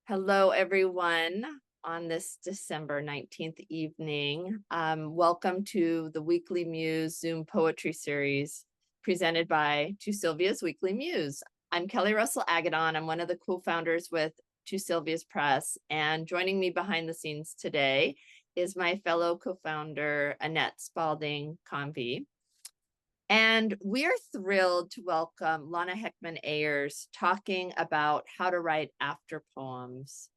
Hello, everyone, on this December 19th evening. Welcome to the Weekly Muse Zoom Poetry Series presented by To Sylvias Weekly Muse. I'm Kelly Russell Agaddon. I'm one of the co-founders with To Sylvias Press, and joining me behind the scenes today is my fellow co-founder, Annette Spalding Convey. And we are thrilled to welcome Lana Hechtman Ayers talking about how to write after poems.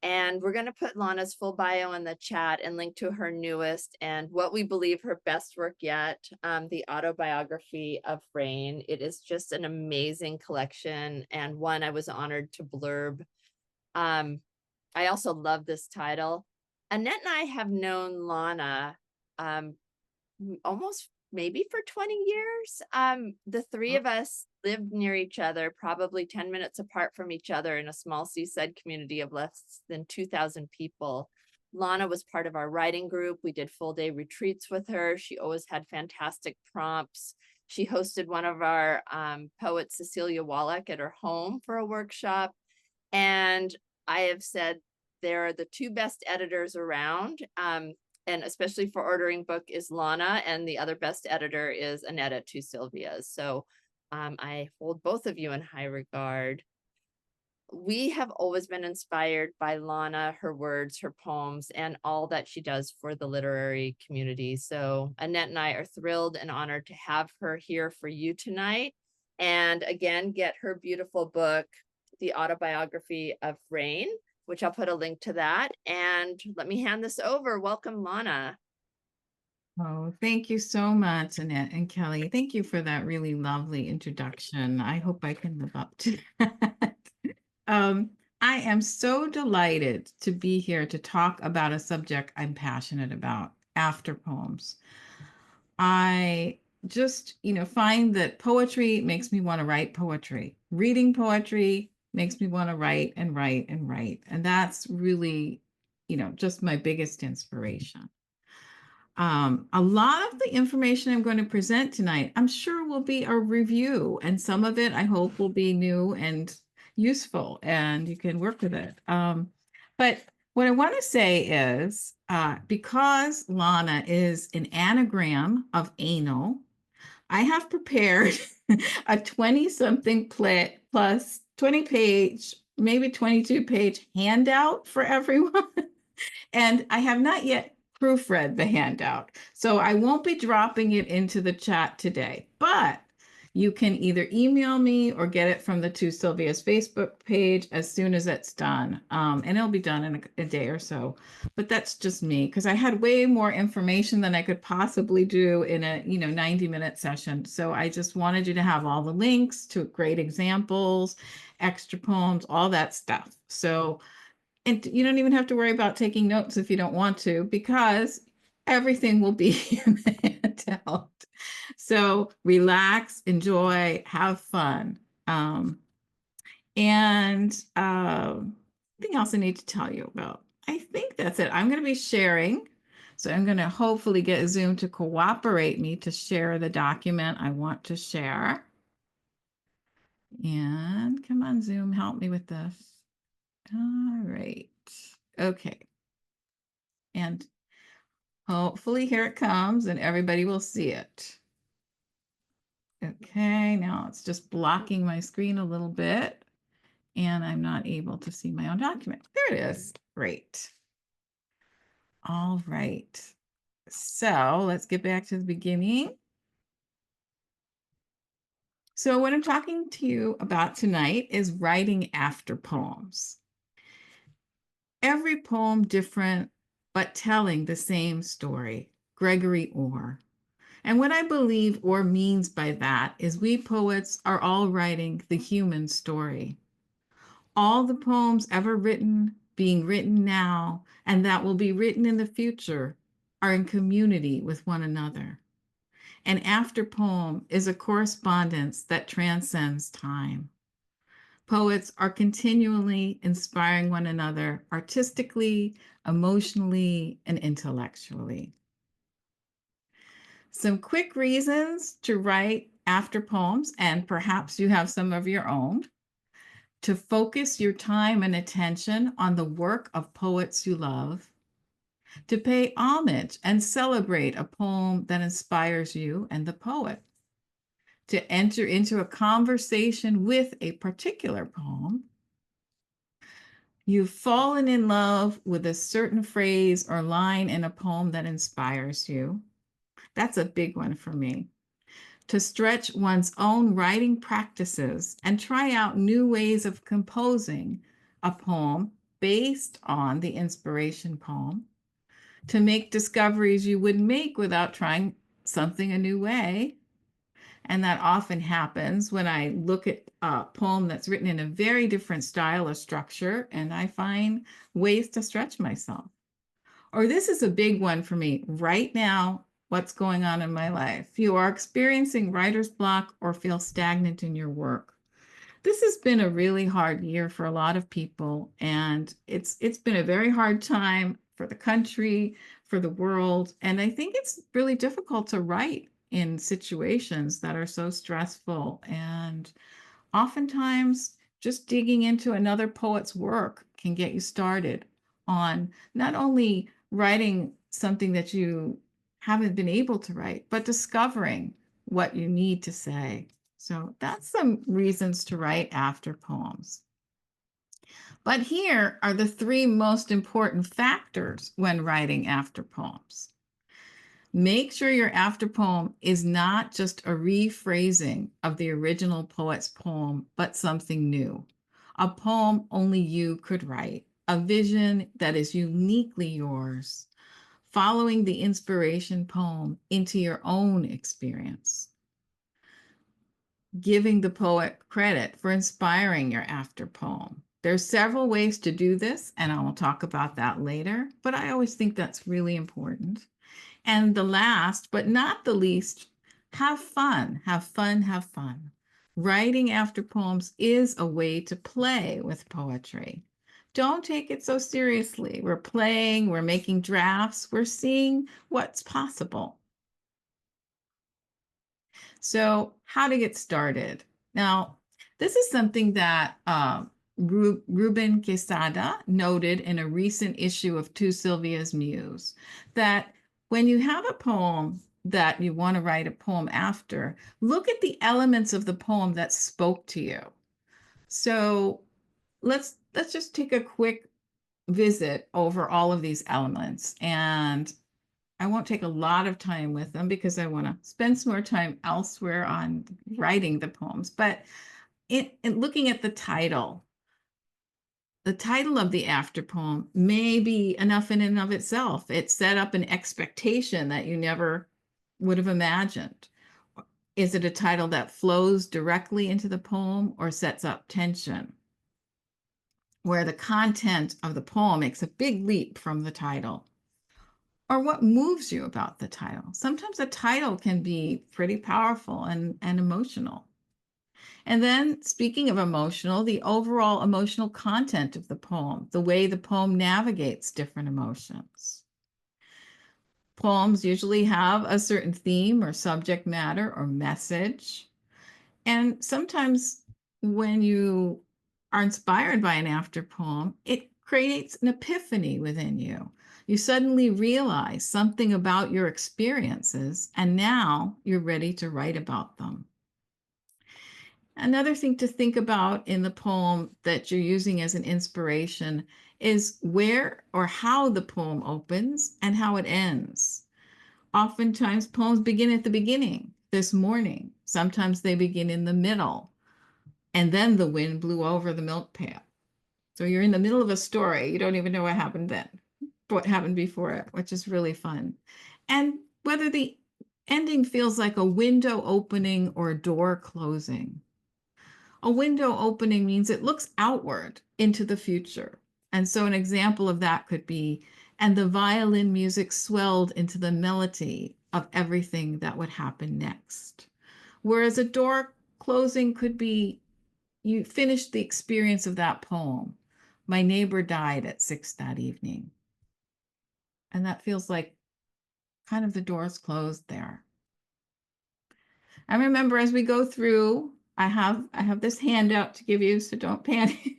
And we're going to put Lana's full bio in the chat and link to her newest and what we believe her best work yet, the autobiography of Rain. It is just an amazing collection and one I was honored to blurb. I also love this title. Annette and I have known Lana almost maybe for 20 years. The three of us lived near each other, probably 10 minutes apart from each other in a small seaside community of less than 2,000 people. Lana was part of our writing group. We did full day retreats with her. She always had fantastic prompts. She hosted one of our poets, Cecilia Wallach, at her home for a workshop. And I have said they're the two best editors around. And especially for ordering book is Lana, and the other best editor is Annette at To Sylvias. So I hold both of you in high regard. We have always been inspired by Lana, her words, her poems, and all that she does for the literary community. So Annette and I are thrilled and honored to have her here for you tonight. And again, get her beautiful book, The Autobiography of Rain, which I'll put a link to that. And let me hand this over. Welcome, Lana. Oh, thank you so much, Annette and Kelly. Thank you for that really lovely introduction. I hope I can live up to that. I am so delighted to be here to talk about a subject I'm passionate about, after poems. I just, find that poetry makes me want to write poetry. Reading poetry makes me want to write and write and write. And that's really, just my biggest inspiration. A lot of the information I'm going to present tonight, I'm sure will be a review, and some of it I hope will be new and useful, and you can work with it. But what I want to say is, because Lana is an anagram of anal, I have prepared a 20-something plus 20-page, maybe 22-page handout for everyone. And I have not yet proofread the handout. So I won't be dropping it into the chat today, but you can either email me or get it from the To Sylvias Facebook page as soon as it's done. And it'll be done in a day or so. But that's just me, because I had way more information than I could possibly do in a 90-minute session. So I just wanted you to have all the links to great examples, extra poems, all that stuff. So and you don't even have to worry about taking notes if you don't want to, because everything will be in the handout. So relax, enjoy, have fun. And anything else I need to tell you about? I think that's it. I'm going to be sharing. So I'm going to hopefully get Zoom to cooperate me to share the document I want to share. And come on, Zoom, help me with this. All right. Okay. And hopefully here it comes and everybody will see it. Okay, now it's just blocking my screen a little bit and I'm not able to see my own document. There it is. Great. All right. So let's get back to the beginning. So what I'm talking to you about tonight is writing after poems. Every poem different, but telling the same story. Gregory Orr. And what I believe or means by that is we poets are all writing the human story. All the poems ever written, being written now, and that will be written in the future are in community with one another. An after poem is a correspondence that transcends time. Poets are continually inspiring one another artistically, emotionally, and intellectually. Some quick reasons to write after poems, and perhaps you have some of your own. to focus your time and attention on the work of poets you love, to pay homage and celebrate a poem that inspires you and the poet, to enter into a conversation with a particular poem. You've fallen in love with a certain phrase or line in a poem that inspires you. That's a big one for me. To stretch one's own writing practices and try out new ways of composing a poem based on the inspiration poem. To make discoveries you wouldn't make without trying something a new way. And that often happens when I look at a poem that's written in a very different style or structure, and I find ways to stretch myself. Or this is a big one for me right now. What's going on in my life? You are experiencing writer's block or feel stagnant in your work. This has been a really hard year for a lot of people, and it's been a very hard time for the country, for the world, and I think it's really difficult to write in situations that are so stressful. And oftentimes, just digging into another poet's work can get you started on not only writing something that you haven't been able to write, but discovering what you need to say. So that's some reasons to write after poems. But here are the three most important factors when writing after poems. Make sure your after poem is not just a rephrasing of the original poet's poem, but something new. A poem only you could write, a vision that is uniquely yours, following the inspiration poem into your own experience. Giving the poet credit for inspiring your after poem. There's several ways to do this, and I will talk about that later, but I always think that's really important. And the last, but not the least, have fun, have fun, have fun. Writing after poems is a way to play with poetry. Don't take it so seriously. We're playing, we're making drafts, we're seeing what's possible. So, how to get started? Now, this is something that Ruben Quesada noted in a recent issue of Sylvias Muse, that when you have a poem that you want to write a poem after, look at the elements of the poem that spoke to you. So let's just take a quick visit over all of these elements, and I won't take a lot of time with them because I want to spend some more time elsewhere on writing the poems. But in looking at the title of the after poem may be enough in and of itself. It set up an expectation that you never would have imagined. Is it a title that flows directly into the poem or sets up tension, where the content of the poem makes a big leap from the title? Or what moves you about the title? Sometimes a title can be pretty powerful and emotional. And then, speaking of emotional, the overall emotional content of the poem, the way the poem navigates different emotions. Poems usually have a certain theme or subject matter or message. And sometimes when you are inspired by an after poem, it creates an epiphany within you. You suddenly realize something about your experiences, and now you're ready to write about them. Another thing to think about in the poem that you're using as an inspiration is where or how the poem opens and how it ends. Oftentimes, poems begin at the beginning, this morning. Sometimes they begin in the middle, and then the wind blew over the milk pail. So you're in the middle of a story. You don't even know what happened then, what happened before it, which is really fun. And whether the ending feels like a window opening or a door closing. A window opening means it looks outward into the future. And so an example of that could be, and the violin music swelled into the melody of everything that would happen next. Whereas a door closing could be, you finished the experience of that poem. My neighbor died at 6 that evening. And that feels like kind of the door's closed there. I remember as we go through I have this handout to give you, so don't panic.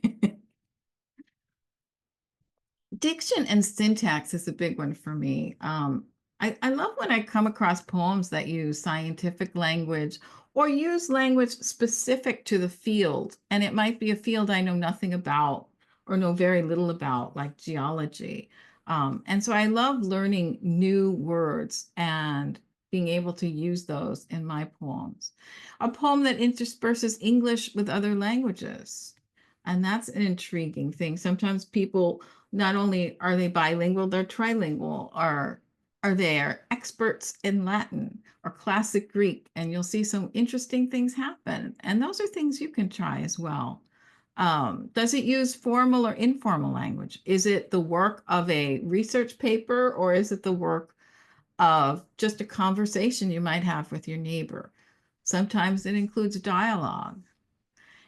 Diction and syntax is a big one for me. I love when I come across poems that use scientific language or use language specific to the field. And it might be a field I know nothing about or know very little about, like geology. And so I love learning new words and being able to use those in my poems. A poem that intersperses English with other languages. And that's an intriguing thing. Sometimes people not only are they bilingual, they're trilingual, or are they experts in Latin or classic Greek, and you'll see some interesting things happen. And those are things you can try as well. Does it use formal or informal language? Is it the work of a research paper, or is it the work of just a conversation you might have with your neighbor? Sometimes it includes dialogue.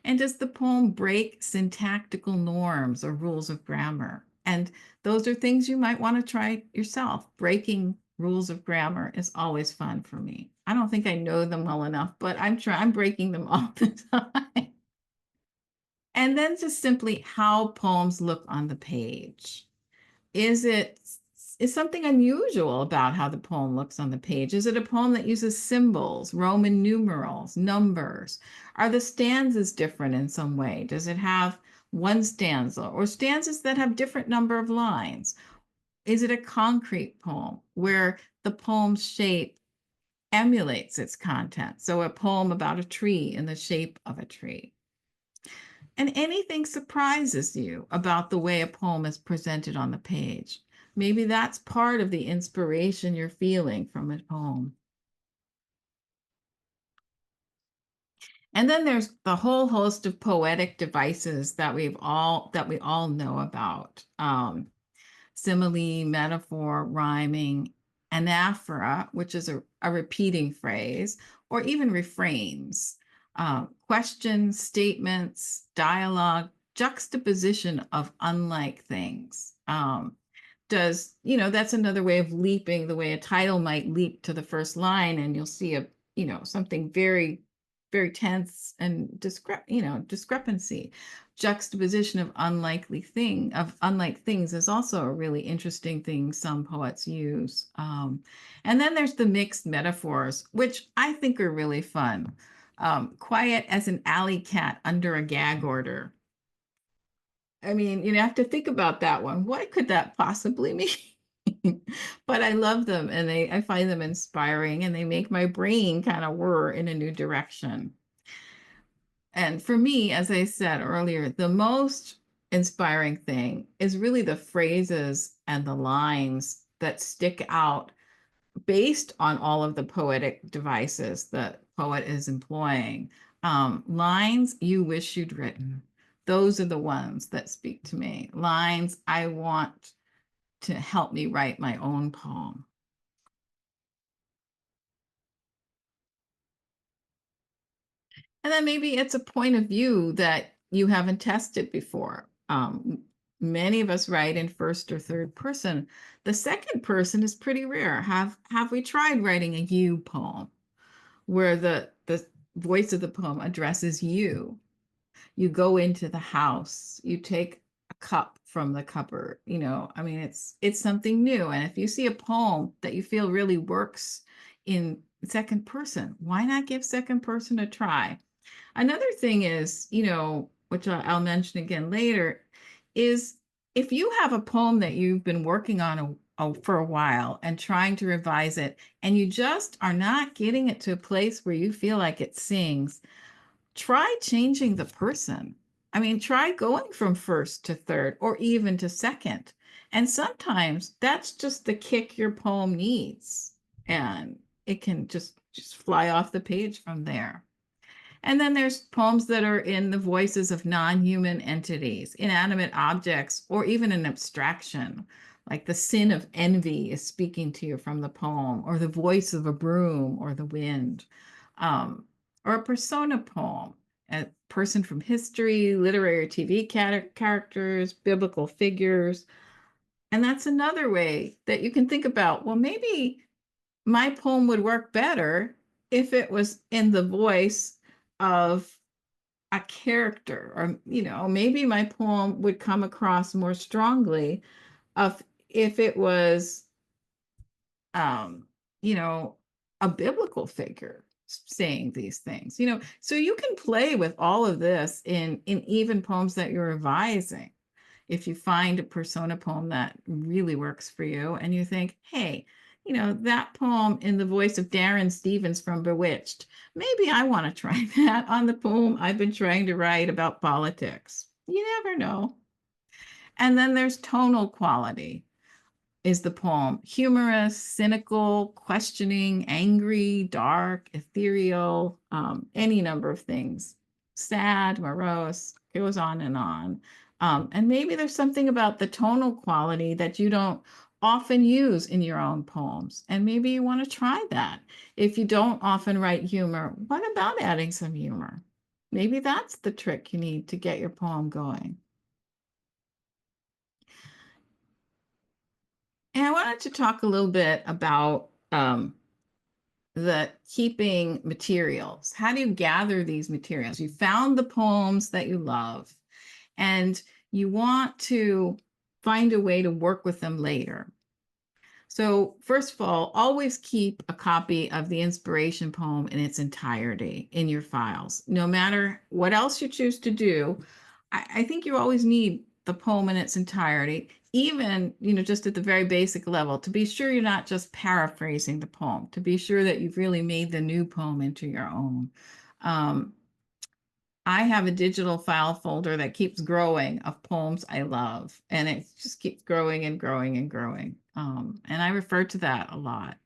And does the poem break syntactical norms or rules of grammar? And those are things you might want to try yourself. Breaking rules of grammar is always fun for me. I don't think I know them well enough, but I'm breaking them all the time. And then just simply how poems look on the page. Is it is something unusual about how the poem looks on the page? Is it a poem that uses symbols, Roman numerals, numbers? Are the stanzas different in some way? Does it have one stanza or stanzas that have different number of lines? Is it a concrete poem where the poem's shape emulates its content? So a poem about a tree in the shape of a tree. And anything surprises you about the way a poem is presented on the page. Maybe that's part of the inspiration you're feeling from a poem. And then there's the whole host of poetic devices that we all know about. Simile, metaphor, rhyming, anaphora, which is a repeating phrase, or even refrains, questions, statements, dialogue, juxtaposition of unlike things. That's another way of leaping, the way a title might leap to the first line, and you'll see something very, very tense and discrepancy. Juxtaposition of unlike things is also a really interesting thing some poets use. And then there's the mixed metaphors, which I think are really fun. Quiet as an alley cat under a gag order. I mean, you have to think about that one. What could that possibly mean? But I love them, and I find them inspiring, and they make my brain kind of whir in a new direction. And for me, as I said earlier, the most inspiring thing is really the phrases and the lines that stick out based on all of the poetic devices that poet is employing. Lines you wish you'd written. Those are the ones that speak to me. Lines I want to help me write my own poem. And then maybe it's a point of view that you haven't tested before. Many of us write in first or third person. The second person is pretty rare. Have we tried writing a you poem where the voice of the poem addresses you? You go into the house, you take a cup from the cupboard, I mean, it's something new. And if you see a poem that you feel really works in second person, why not give second person a try? Another thing is, which I'll mention again later, is if you have a poem that you've been working on for a while and trying to revise it, and you just are not getting it to a place where you feel like it sings, try changing the person. I mean, try going from first to third or even to second. And sometimes that's just the kick your poem needs. And it can just fly off the page from there. And then there's poems that are in the voices of non-human entities, inanimate objects, or even an abstraction, like the sin of envy is speaking to you from the poem, or the voice of a broom or the wind, or a persona poem, a person from history, literary TV characters, biblical figures. And that's another way that you can think about, well, maybe my poem would work better if it was in the voice of a character, or, maybe my poem would come across more strongly of if it was, um, you know, a biblical figure saying these things, so you can play with all of this in even poems that you're revising. If you find a persona poem that really works for you and you think, hey, that poem in the voice of Darren Stevens from Bewitched, maybe I want to try that on the poem I've been trying to write about politics. You never know. And then there's tonal quality. Is the poem humorous, cynical, questioning, angry, dark, ethereal, any number of things, sad, morose, it goes on and on. And maybe there's something about the tonal quality that you don't often use in your own poems. And maybe you want to try that. If you don't often write humor, what about adding some humor? Maybe that's the trick you need to get your poem going. And I wanted to talk a little bit about the keeping materials. How do you gather these materials? You found the poems that you love, and you want to find a way to work with them later. So, first of all, always keep a copy of the inspiration poem in its entirety in your files. No matter what else you choose to do, I think you always need the poem in its entirety, even, just at the very basic level, to be sure you're not just paraphrasing the poem, to be sure that you've really made the new poem into your own. Um, I have a digital file folder that keeps growing of poems I love, and it just keeps growing and growing and growing. And I refer to that a lot.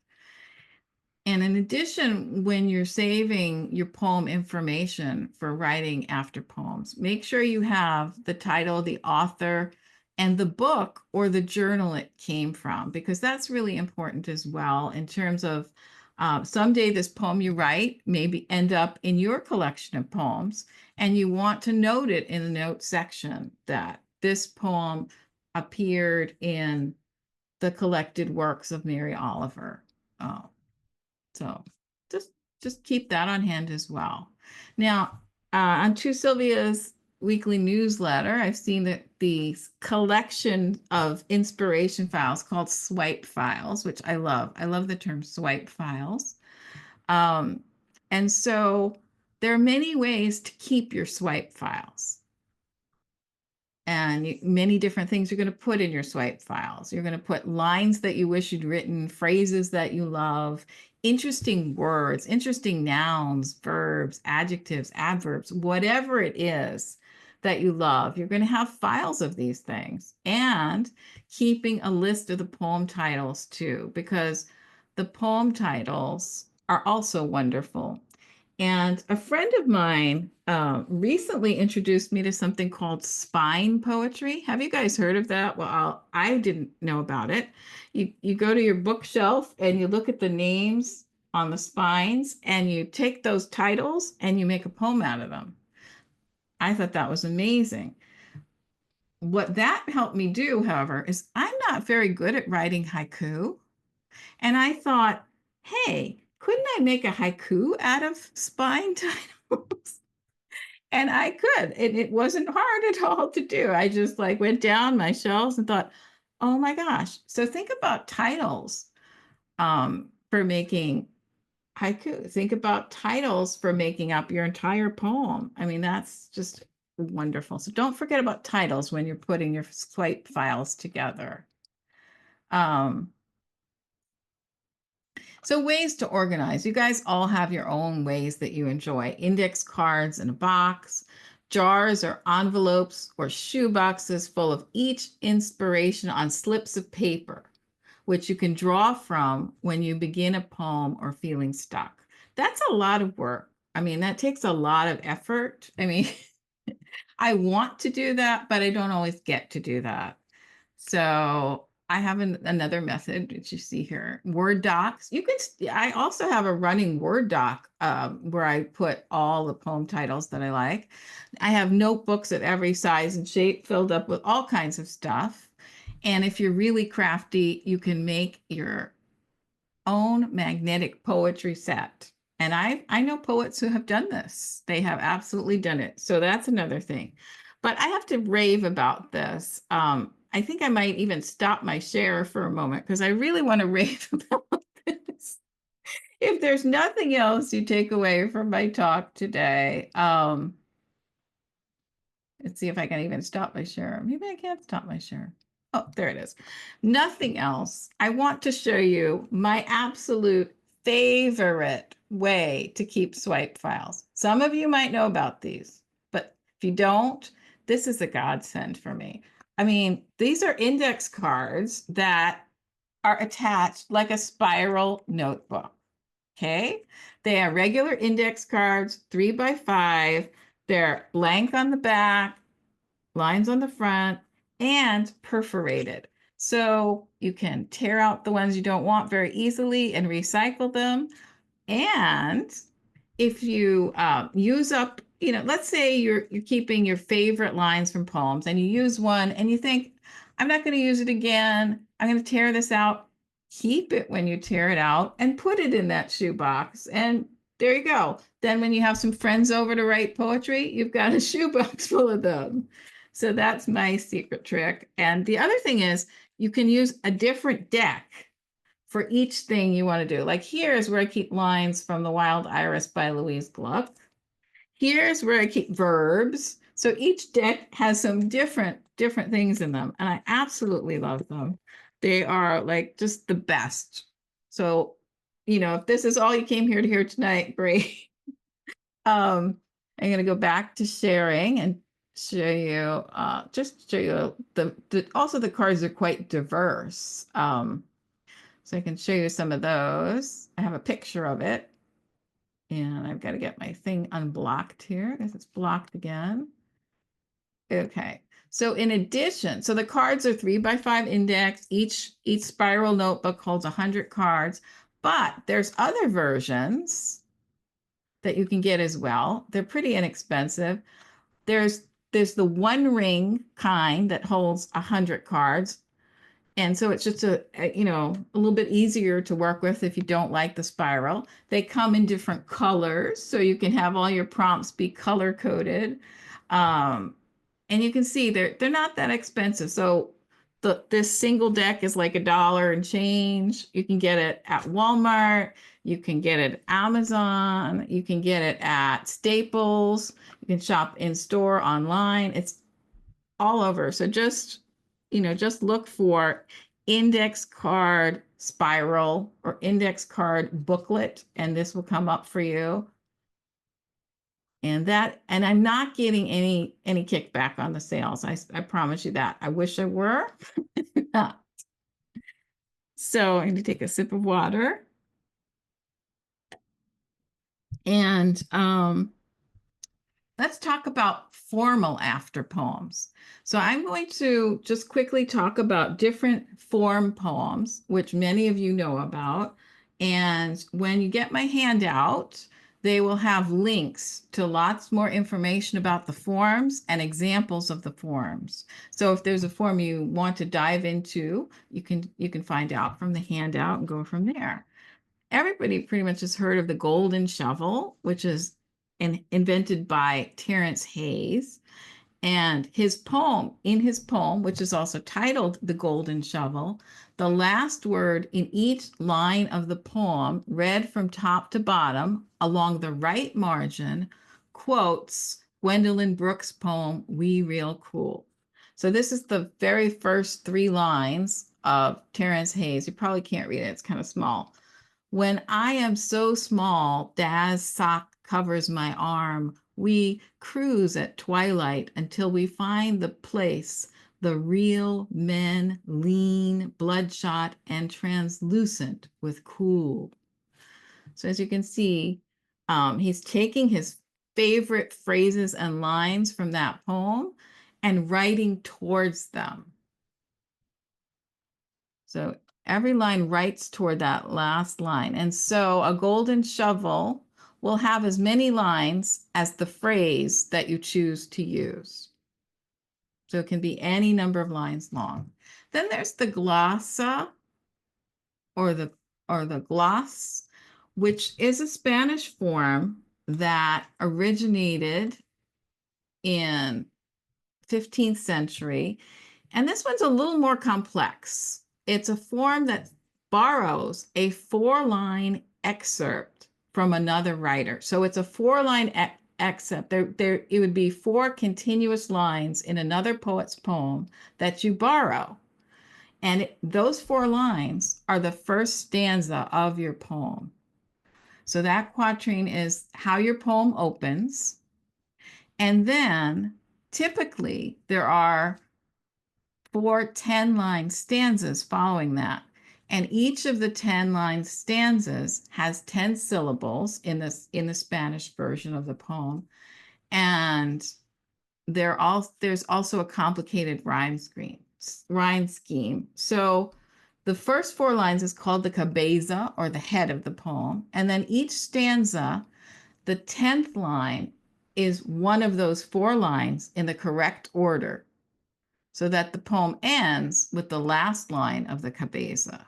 And in addition, when you're saving your poem information for writing after poems, make sure you have the title, the author, and the book or the journal it came from, because that's really important as well in terms of someday this poem you write maybe end up in your collection of poems, and you want to note it in the notes section that this poem appeared in the collected works of Mary Oliver. So just just keep that on hand as well. Now, on To Sylvia's weekly newsletter, I've seen that the collection of inspiration files called swipe files, which I love. I love the term swipe files. Um, and so there are many ways to keep your swipe files, and many different things you're going to put in your swipe files. You're going to put lines that you wish you'd written, phrases that you love, interesting words, interesting nouns, verbs, adjectives, adverbs, whatever it is that you love. You're going to have files of these things, and keeping a list of the poem titles too, because the poem titles are also wonderful. And a friend of mine recently introduced me to something called spine poetry. Have you guys heard of that? Well, I didn't know about it. You go to your bookshelf and you look at the names on the spines, and you take those titles and you make a poem out of them. I thought that was amazing. What that helped me do, however, is I'm not very good at writing haiku. And I thought, hey, couldn't I make a haiku out of spine titles? And I could, and it wasn't hard at all to do. I just like went down my shelves and thought, oh my gosh. So think about titles for making haiku. Think about titles for making up your entire poem. I mean, that's just wonderful. So don't forget about titles when you're putting your swipe files together. Um, So ways to organize. You guys all have your own ways that you enjoy. Index cards in a box, jars or envelopes or shoe boxes full of each inspiration on slips of paper, which you can draw from when you begin a poem or feeling stuck. That's a lot of work. I mean, that takes a lot of effort. I mean, I want to do that, but I don't always get to do that. So I have another method, which you see here, Word docs. I also have a running Word doc where I put all the poem titles that I like. I have notebooks of every size and shape filled up with all kinds of stuff. And if you're really crafty, you can make your own magnetic poetry set And I know poets who have done this. They have absolutely done it. So that's another thing. But I have to rave about this. I think I might even stop my share for a moment because I really want to rave about this. If there's nothing else you take away from my talk today, let's see if I can even stop my share. Maybe I can't stop my share. Oh, there it is. Nothing else. I want to show you my absolute favorite way to keep swipe files. Some of you might know about these, but if you don't, this is a godsend for me. I mean, these are index cards that are attached like a spiral notebook. Okay. They are regular index cards, 3x5. They're blank on the back, lines on the front, and perforated. So you can tear out the ones you don't want very easily and recycle them. And if you use up, let's say you're keeping your favorite lines from poems and you use one and you think, I'm not going to use it again. I'm going to tear this out. Keep it when you tear it out and put it in that shoebox. And there you go. Then when you have some friends over to write poetry, you've got a shoebox full of them. So that's my secret trick. And the other thing is you can use a different deck for each thing you want to do. Like here's where I keep lines from The Wild Iris by Louise Gluck. Here's where I keep verbs. So each deck has some different things in them, and I absolutely love them. They are like just the best. So, if this is all you came here to hear tonight, great. I'm going to go back to sharing and show you, just show you also the cards are quite diverse. So I can show you some of those. I have a picture of it. And I've got to get my thing unblocked here because it's blocked again. Okay. So in addition, so the cards are 3x5 index. Each spiral notebook holds 100 cards, but there's other versions that you can get as well. They're pretty inexpensive. There's the one ring kind that holds 100 cards. And so it's just a little bit easier to work with if you don't like the spiral. They come in different colors, so you can have all your prompts be color coded. And you can see they're not that expensive. So this single deck is like $1 and change. You can get it at Walmart. You can get it at Amazon. You can get it at Staples. You can shop in store, online. It's all over. So just look for index card spiral or index card booklet, and this will come up for you. And I'm not getting any kickback on the sales. I promise you that. I wish I were. So I'm going to take a sip of water. And let's talk about formal after poems. So I'm going to just quickly talk about different form poems, which many of you know about. And when you get my handout, they will have links to lots more information about the forms and examples of the forms. So if there's a form you want to dive into, you can find out from the handout and go from there. Everybody pretty much has heard of the golden shovel, which is invented by Terence Hayes. And in his poem, which is also titled The Golden Shovel, the last word in each line of the poem, read from top to bottom along the right margin, quotes Gwendolyn Brooks' poem, We Real Cool. So this is the very first 3 lines of Terence Hayes. You probably can't read it, it's kind of small. When I am so small, Dad's sock covers my arm. We cruise at twilight until we find the place the real men lean, bloodshot, and translucent with cool. So as you can see, he's taking his favorite phrases and lines from that poem and writing towards them. So every line writes toward that last line. And so a golden shovel will have as many lines as the phrase that you choose to use. So it can be any number of lines long. Then there's the glossa or the gloss, which is a Spanish form that originated in 15th century. And this one's a little more complex. It's a form that borrows a 4-line excerpt from another writer. So it's a 4-line excerpt. It would be 4 continuous lines in another poet's poem that you borrow. And those 4 lines are the first stanza of your poem. So that quatrain is how your poem opens. And then typically there are 4 10-line stanzas following that. And each of the 10-line stanzas has 10 syllables in the Spanish version of the poem. And there's also a complicated rhyme scheme. So the first 4 lines is called the cabeza, or the head of the poem. And then each stanza, the 10th line, is one of those 4 lines in the correct order, so that the poem ends with the last line of the cabeza.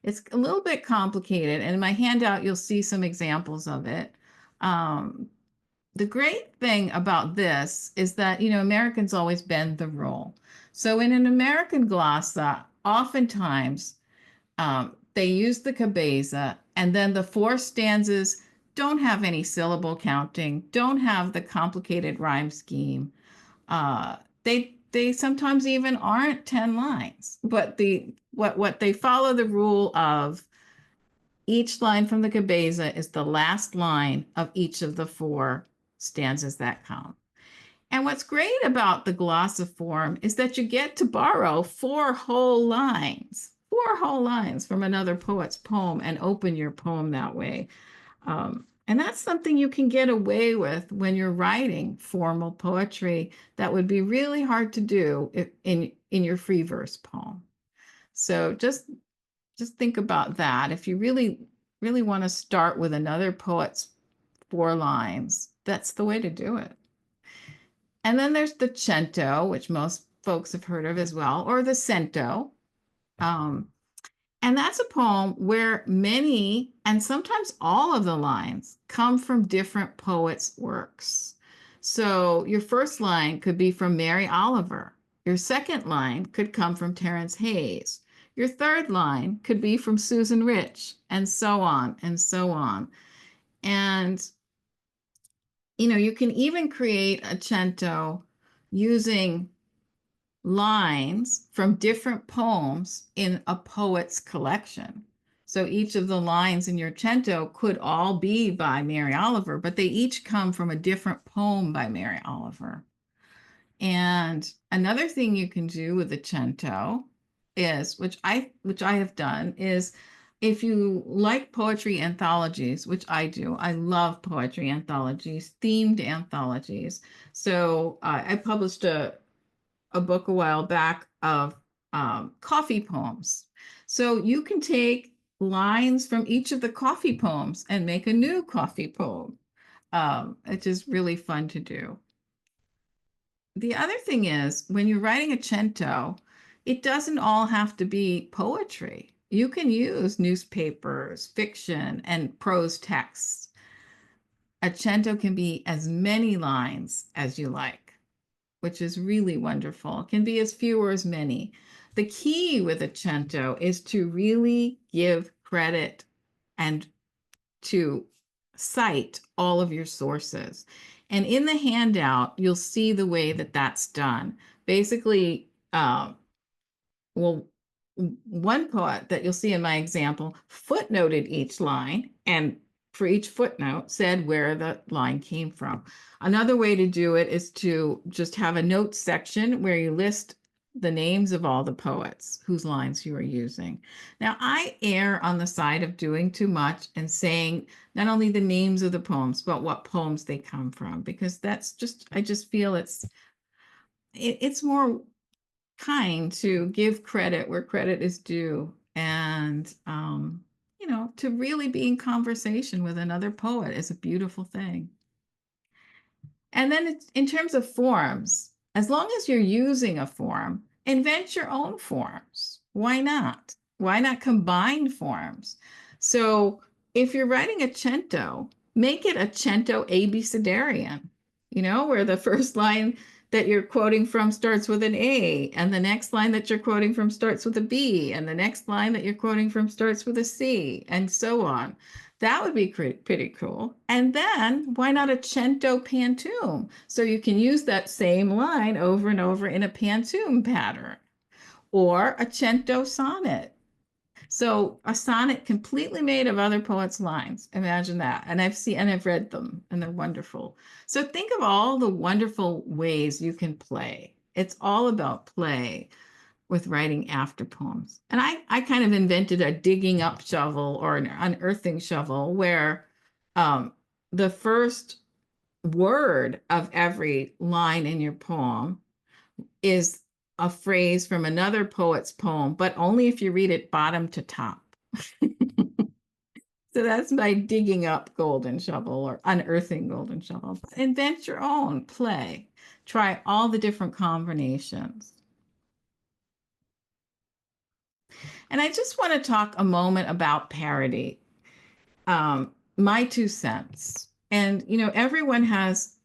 It's a little bit complicated, and in my handout, you'll see some examples of it. The great thing about this is that, Americans always bend the rule. So in an American glossa, oftentimes they use the cabeza, and then the 4 stanzas don't have any syllable counting, don't have the complicated rhyme scheme. They sometimes even aren't 10 lines, but what they follow the rule of each line from the cabeza is the last line of each of the 4 stanzas that come. And what's great about the glossa form is that you get to borrow 4 whole lines from another poet's poem and open your poem that way. And that's something you can get away with when you're writing formal poetry that would be really hard to do in your free verse poem. So just think about that. If you really, really want to start with another poet's 4 lines, that's the way to do it. And then there's the cento, which most folks have heard of as well, or the cento. And that's a poem where many, and sometimes all of the lines, come from different poets' works. So your first line could be from Mary Oliver. Your second line could come from Terence Hayes. Your third line could be from Susan Rich, and so on and so on. And, you can even create a cento using lines from different poems in a poet's collection. So each of the lines in your cento could all be by Mary Oliver, but they each come from a different poem by Mary Oliver. And another thing you can do with the cento is, which I have done, is if you like poetry anthologies, which I do, I love poetry anthologies, themed anthologies. So I published a book a while back of coffee poems. So you can take lines from each of the coffee poems and make a new coffee poem, which is really fun to do. The other thing is, when you're writing a cento, it doesn't all have to be poetry. You can use newspapers, fiction, and prose texts. A cento can be as many lines as you like, which is really wonderful. It can be as few or as many. The key with a cento is to really give credit and to cite all of your sources. And in the handout, you'll see the way that that's done. Basically, one poet that you'll see in my example footnoted each line, and for each footnote said where the line came from. Another way to do it is to just have a notes section where you list the names of all the poets whose lines you are using. Now, I err on the side of doing too much and saying not only the names of the poems, but what poems they come from, because I just feel it's more kind to give credit where credit is due, and to really be in conversation with another poet is a beautiful thing. And then in terms of forms, as long as you're using a form, invent your own forms. Why not combine forms? So if you're writing a cento, make it a cento abecedarian, where the first line that you're quoting from starts with an A, and the next line that you're quoting from starts with a B, and the next line that you're quoting from starts with a C, and so on. That would be pretty cool. And then why not a cento pantoum? So you can use that same line over and over in a pantoum pattern, or a cento sonnet. So a sonnet completely made of other poets' lines. Imagine that. And I've read them, and they're wonderful. So think of all the wonderful ways you can play. It's all about play with writing after poems. And I kind of invented a digging up shovel or an unearthing shovel where um, the first word of every line in your poem is a phrase from another poet's poem, but only if you read it bottom to top. So that's my digging up golden shovel or unearthing golden shovel. Invent your own, play, try all the different combinations. And I just want to talk a moment about parody. My 2 cents. And, everyone has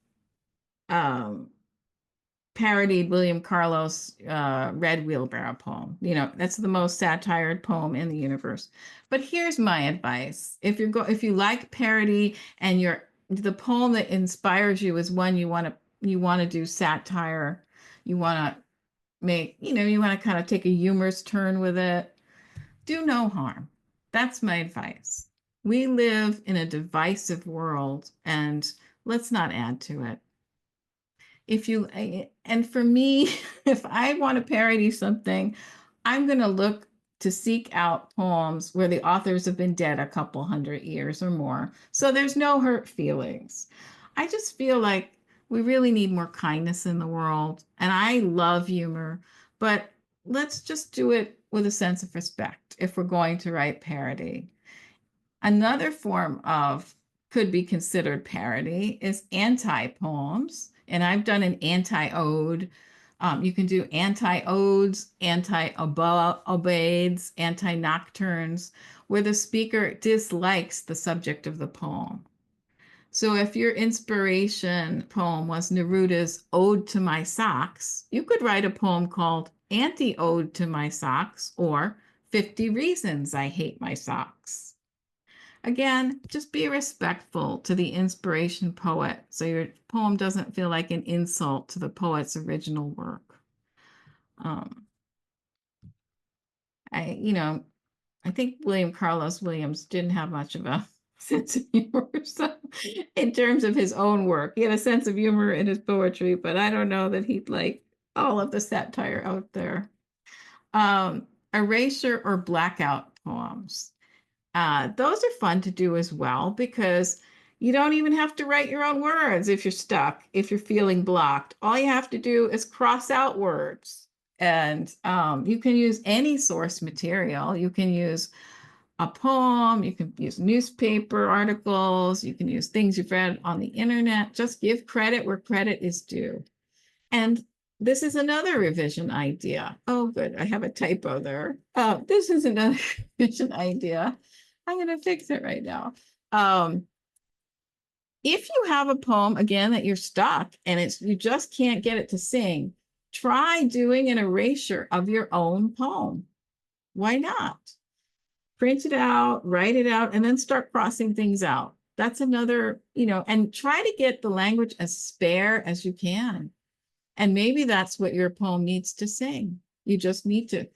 parodied William Carlos' Red Wheelbarrow poem. That's the most satired poem in the universe. But here's my advice: if you like parody and the poem that inspires you is one you want to do satire, you want to you want to kind of take a humorous turn with it, do no harm. That's my advice. We live in a divisive world, and let's not add to it. And for me, if I want to parody something, I'm going to look to seek out poems where the authors have been dead a couple 100 years or more. So there's no hurt feelings. I just feel like we really need more kindness in the world. And I love humor, but let's just do it with a sense of respect if we're going to write parody. Another form of could be considered parody is anti-poems. And I've done an anti-ode. You can do anti-odes, anti-obades, anti-nocturnes, where the speaker dislikes the subject of the poem. So if your inspiration poem was Neruda's Ode to My Socks, you could write a poem called Anti-Ode to My Socks or 50 Reasons I Hate My Socks. Again, just be respectful to the inspiration poet so your poem doesn't feel like an insult to the poet's original work. I think William Carlos Williams didn't have much of a sense of humor. So in terms of his own work, he had a sense of humor in his poetry, but I don't know that he'd like all of the satire out there. Erasure or blackout poems. Those are fun to do as well because you don't even have to write your own words if you're stuck, if you're feeling blocked. All you have to do is cross out words. And you can use any source material. You can use a poem, you can use newspaper articles, you can use things you've read on the internet. Just give credit where credit is due. And this is another revision idea. Oh, good. I have a typo there. This is another revision idea. I'm going to fix it right now. If you have a poem, again, that you're stuck and you just can't get it to sing, try doing an erasure of your own poem. Why not? Print it out, write it out, and then start crossing things out. That's another, and try to get the language as spare as you can. And maybe that's what your poem needs to sing. You just need to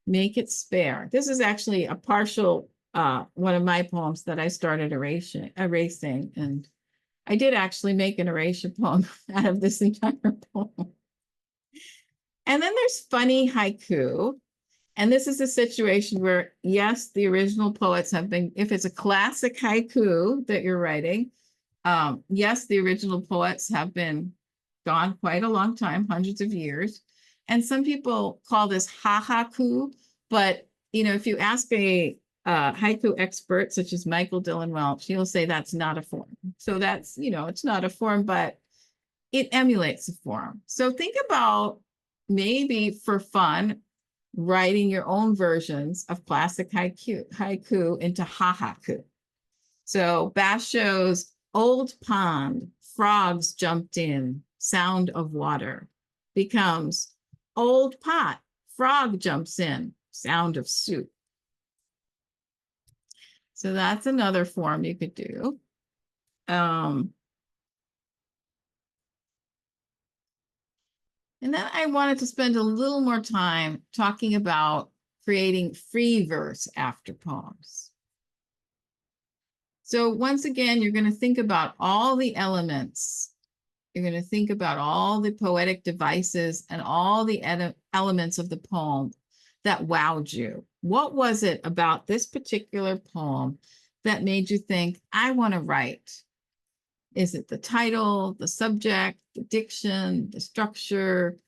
make it spare. This is actually a partial one of my poems that I started erasing, and I did actually make an erasure poem out of this entire poem. And then there's funny haiku. And this is a situation where, yes, the original poets have been, if it's a classic haiku that you're writing, yes, the original poets have been gone quite a long time, hundreds of years. And some people call this ha-ha-ku, but, if you ask a haiku expert, such as Michael Dillon Welch, he'll say that's not a form. So that's, it's not a form, but it emulates a form. So think about maybe for fun, writing your own versions of classic haiku into ha-ha-ku. So Bashow's Old Pond, Frogs Jumped In, Sound of Water becomes Old Pot, Frog Jumps In, Sound of Soup. So that's another form you could do. And then I wanted to spend a little more time talking about creating free verse after poems. So once again, you're going to think about all the elements. You're going to think about all the poetic devices and all the elements of the poem that wowed you. What was it about this particular poem that made you think, I want to write? Is it the title, the subject, the diction, the structure,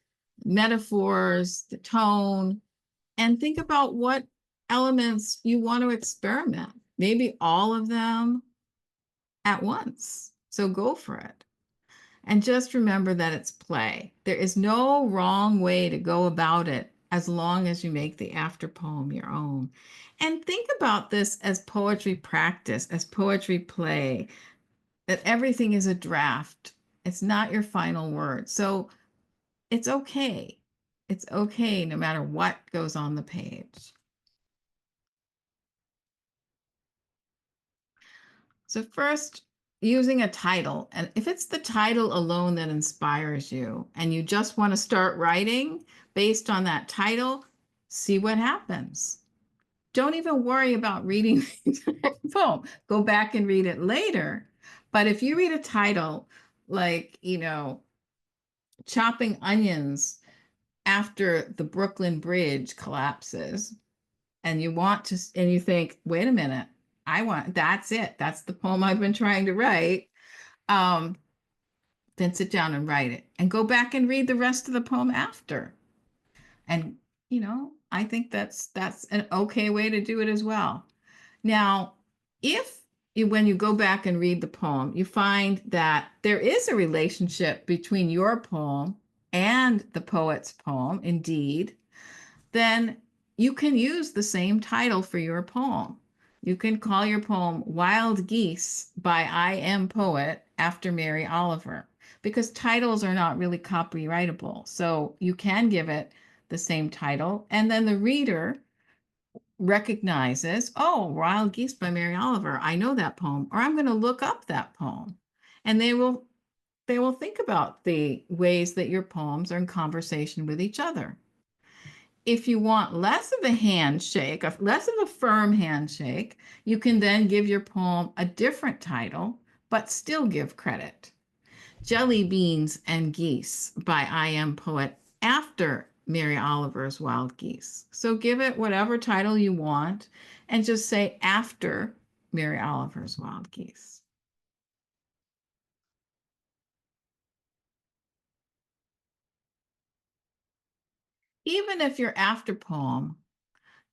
metaphors, the tone? And think about what elements you want to experiment. Maybe all of them at once. So go for it. And just remember that it's play. There is no wrong way to go about it as long as you make the after poem your own. And think about this as poetry practice, as poetry play, that everything is a draft. It's not your final word. So it's okay. It's okay no matter what goes on the page. So first, using a title. And if it's the title alone that inspires you and you just want to start writing based on that title, see what happens. Don't even worry about reading the poem. Go back and read it later. But if you read a title like, chopping onions after the Brooklyn Bridge collapses, and you think, wait a minute, that's it. That's the poem I've been trying to write. Um, then sit down and write it and go back and read the rest of the poem after. And, I think that's an okay way to do it as well. Now, if when you go back and read the poem, you find that there is a relationship between your poem and the poet's poem, indeed, then you can use the same title for your poem. You can call your poem Wild Geese by I Am Poet after Mary Oliver, because titles are not really copyrightable. So you can give it the same title, and then the reader recognizes, oh, Wild Geese by Mary Oliver, I know that poem, or I'm going to look up that poem. And they will think about the ways that your poems are in conversation with each other. If you want less of a handshake, less of a firm handshake, you can then give your poem a different title, but still give credit. Jelly Beans and Geese by I Am Poet after Mary Oliver's Wild Geese. So give it whatever title you want and just say after Mary Oliver's Wild Geese. Even if your after poem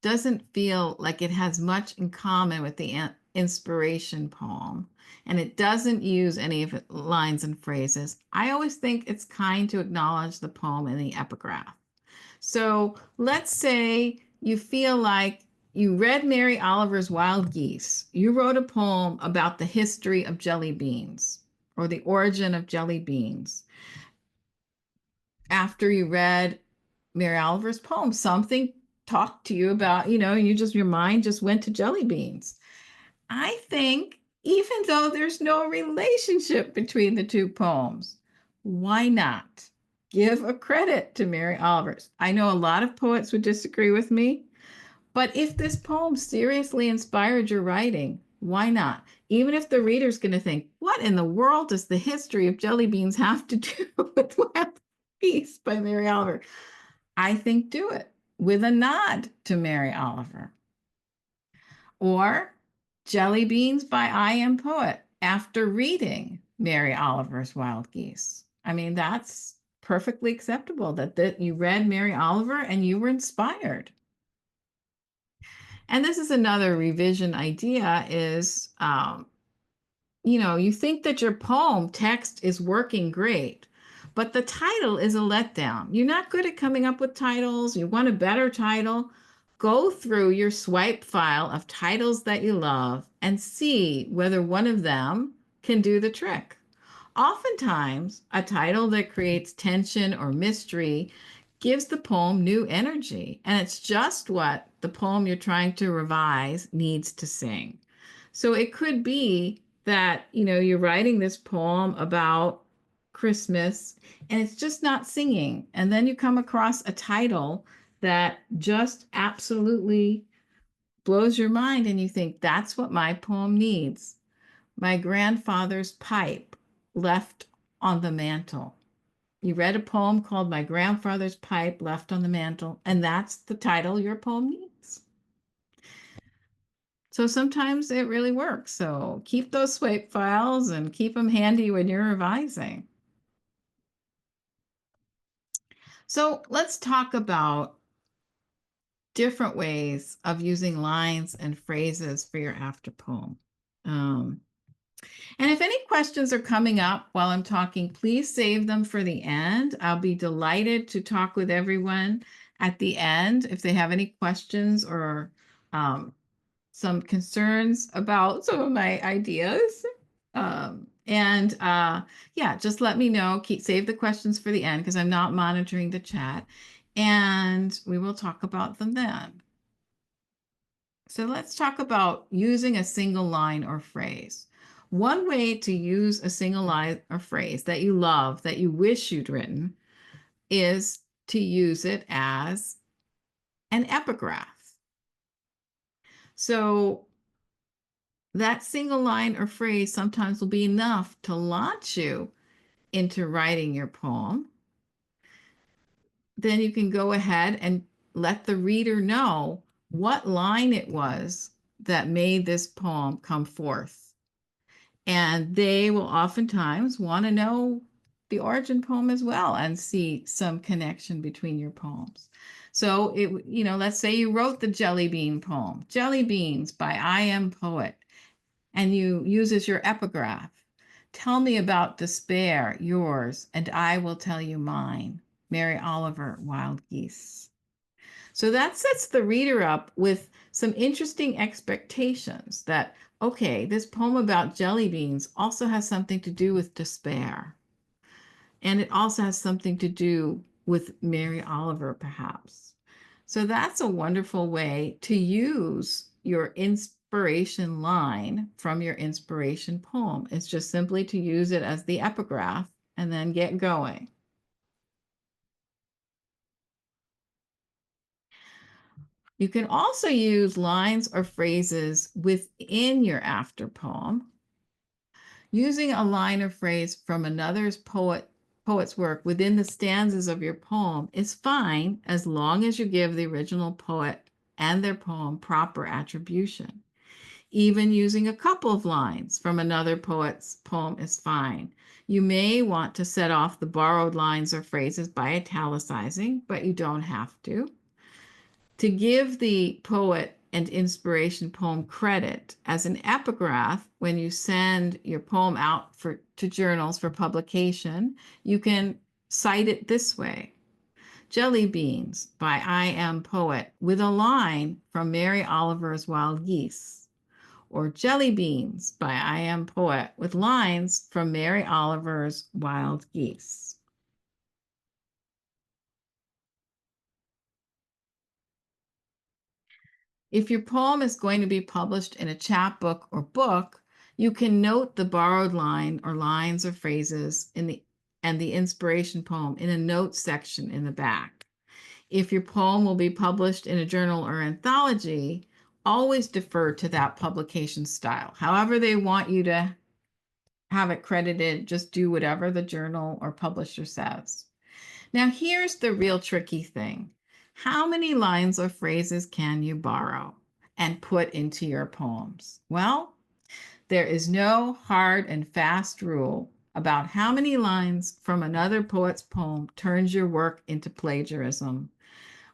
doesn't feel like it has much in common with the inspiration poem, and it doesn't use any of its lines and phrases, I always think it's kind to acknowledge the poem in the epigraph. So let's say you feel like you read Mary Oliver's Wild Geese. You wrote a poem about the history of jelly beans or the origin of jelly beans. After you read Mary Oliver's poem, something talked to you about, your mind just went to jelly beans. I think even though there's no relationship between the two poems, why not give a credit to Mary Oliver's? I know a lot of poets would disagree with me, but if this poem seriously inspired your writing, why not? Even if the reader's going to think, what in the world does the history of jelly beans have to do with Wild Geese by Mary Oliver? I think do it with a nod to Mary Oliver. Or Jelly Beans by I Am Poet after reading Mary Oliver's Wild Geese. I mean, that's perfectly acceptable that you read Mary Oliver and you were inspired. And this is another revision idea is, you think that your poem text is working great, but the title is a letdown. You're not good at coming up with titles. You want a better title. go through your swipe file of titles that you love and see whether one of them can do the trick. Oftentimes, a title that creates tension or mystery gives the poem new energy, and it's just what the poem you're trying to revise needs to sing. So it could be that, you're writing this poem about Christmas and it's just not singing. And then you come across a title that just absolutely blows your mind and you think, that's what my poem needs. My grandfather's pipe left on the mantle. You read a poem called My Grandfather's Pipe Left on the Mantle, and that's the title your poem needs. So sometimes it really works. So keep those swipe files and keep them handy when you're revising. So let's talk about different ways of using lines and phrases for your after poem. And if any questions are coming up while I'm talking, please save them for the end. I'll be delighted to talk with everyone at the end if they have any questions or some concerns about some of my ideas. Yeah, just let me know. Save the questions for the end because I'm not monitoring the chat. And we will talk about them then. So let's talk about using a single line or phrase. One way to use a single line or phrase that you love, that you wish you'd written, is to use it as an epigraph. So that single line or phrase sometimes will be enough to launch you into writing your poem. Then you can go ahead and let the reader know what line it was that made this poem come forth. And they will oftentimes want to know the origin poem as well and see some connection between your poems. So let's say you wrote the Jelly Bean poem, Jelly Beans by I Am Poet, and you use as your epigraph. Tell me about despair, yours, and I will tell you mine. Mary Oliver, Wild Geese. So that sets the reader up with some interesting expectations that, okay, this poem about jelly beans also has something to do with despair. And it also has something to do with Mary Oliver, perhaps. So that's a wonderful way to use your inspiration line from your inspiration poem. It's just simply to use it as the epigraph and then get going. You can also use lines or phrases within your after poem. Using a line or phrase from another's poet's work within the stanzas of your poem is fine as long as you give the original poet and their poem proper attribution. Even using a couple of lines from another poet's poem is fine. You may want to set off the borrowed lines or phrases by italicizing, but you don't have to. To give the poet and inspiration poem credit as an epigraph when you send your poem out to journals for publication, you can cite it this way. Jelly Beans by I Am Poet with a line from Mary Oliver's Wild Geese. Or Jelly Beans by I Am Poet with lines from Mary Oliver's Wild Geese. If your poem is going to be published in a chapbook or book, you can note the borrowed line or lines or phrases and the inspiration poem in a notes section in the back. If your poem will be published in a journal or anthology, always defer to that publication style. However they want you to have it credited, just do whatever the journal or publisher says. Now, here's the real tricky thing. How many lines or phrases can you borrow and put into your poems? Well, there is no hard and fast rule about how many lines from another poet's poem turns your work into plagiarism.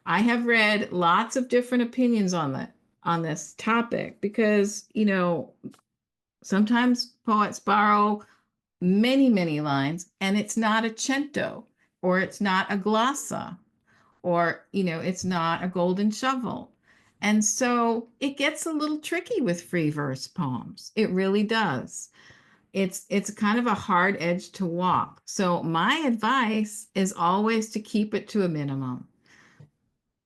I have read lots of different opinions on this topic because, sometimes poets borrow many, many lines, and it's not a cento, or it's not a glossa, or, it's not a golden shovel. And so it gets a little tricky with free verse poems. It really does. It's kind of a hard edge to walk. So my advice is always to keep it to a minimum.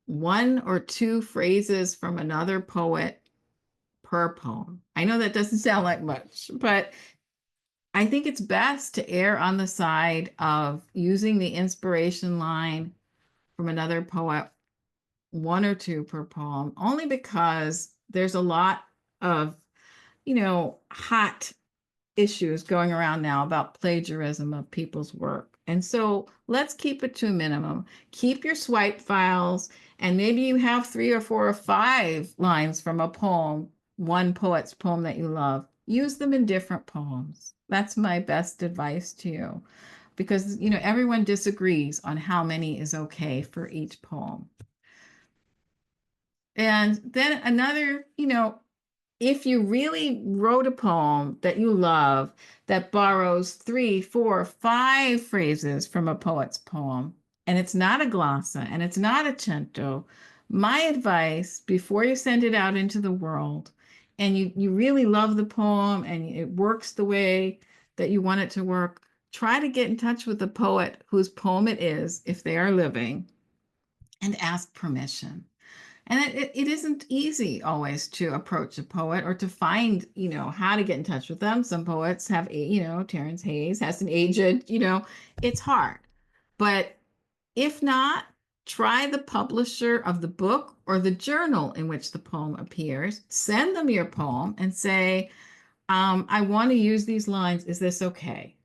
One or two phrases from another poet per poem. I know that doesn't sound like much, but I think it's best to err on the side of using the inspiration line from another poet, one or two per poem, only because there's a lot of, hot issues going around now about plagiarism of people's work. And so let's keep it to a minimum. Keep your swipe files, and maybe you have 3 or 4 or 5 lines from a poem, one poet's poem that you love. Use them in different poems. That's my best advice to you, because everyone disagrees on how many is okay for each poem. And then another, if you really wrote a poem that you love that borrows 3, 4, 5 phrases from a poet's poem, and it's not a glossa and it's not a cento, my advice before you send it out into the world, and you really love the poem and it works the way that you want it to work, try to get in touch with the poet whose poem it is, if they are living, and ask permission. And it isn't easy always to approach a poet or to find, how to get in touch with them. Some poets have, Terrence Hayes has an agent, it's hard. But if not, try the publisher of the book or the journal in which the poem appears. Send them your poem and say, I want to use these lines. Is this okay?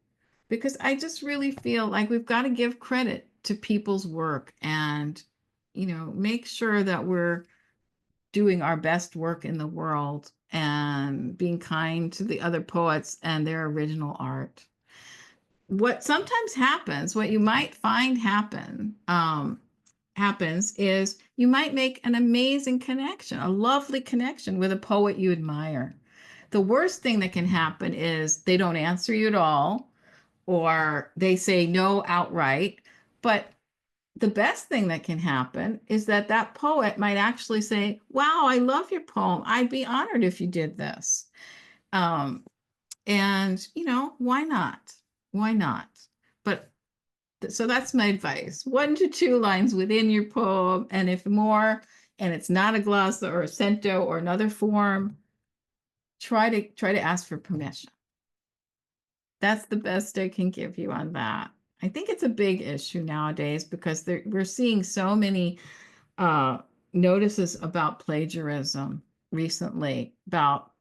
Because I just really feel like we've got to give credit to people's work and, make sure that we're doing our best work in the world and being kind to the other poets and their original art. What sometimes happens, what you might find happens is you might make an amazing connection, a lovely connection with a poet you admire. The worst thing that can happen is they don't answer you at all, or they say no outright. But the best thing that can happen is that that poet might actually say, wow, I love your poem. I'd be honored if you did this. Um, and, why not? Why not? But so that's my advice. 1 to 2 lines within your poem. And if more, and it's not a glossa or a cento or another form, try to ask for permission. That's the best I can give you on that. I think it's a big issue nowadays because we're seeing so many uh, notices about plagiarism recently, about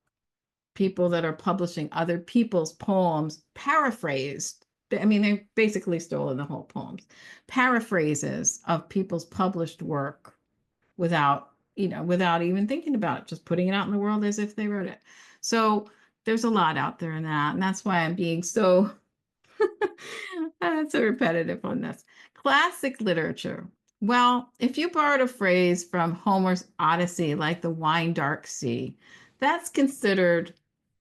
people that are publishing other people's poems paraphrased. I mean, they've basically stolen the whole poems, paraphrases of people's published work without even thinking about it, just putting it out in the world as if they wrote it. So there's a lot out there in that. And that's why I'm being so so repetitive on this. Classic literature. Well, if you borrowed a phrase from Homer's Odyssey, like the wine dark sea, that's considered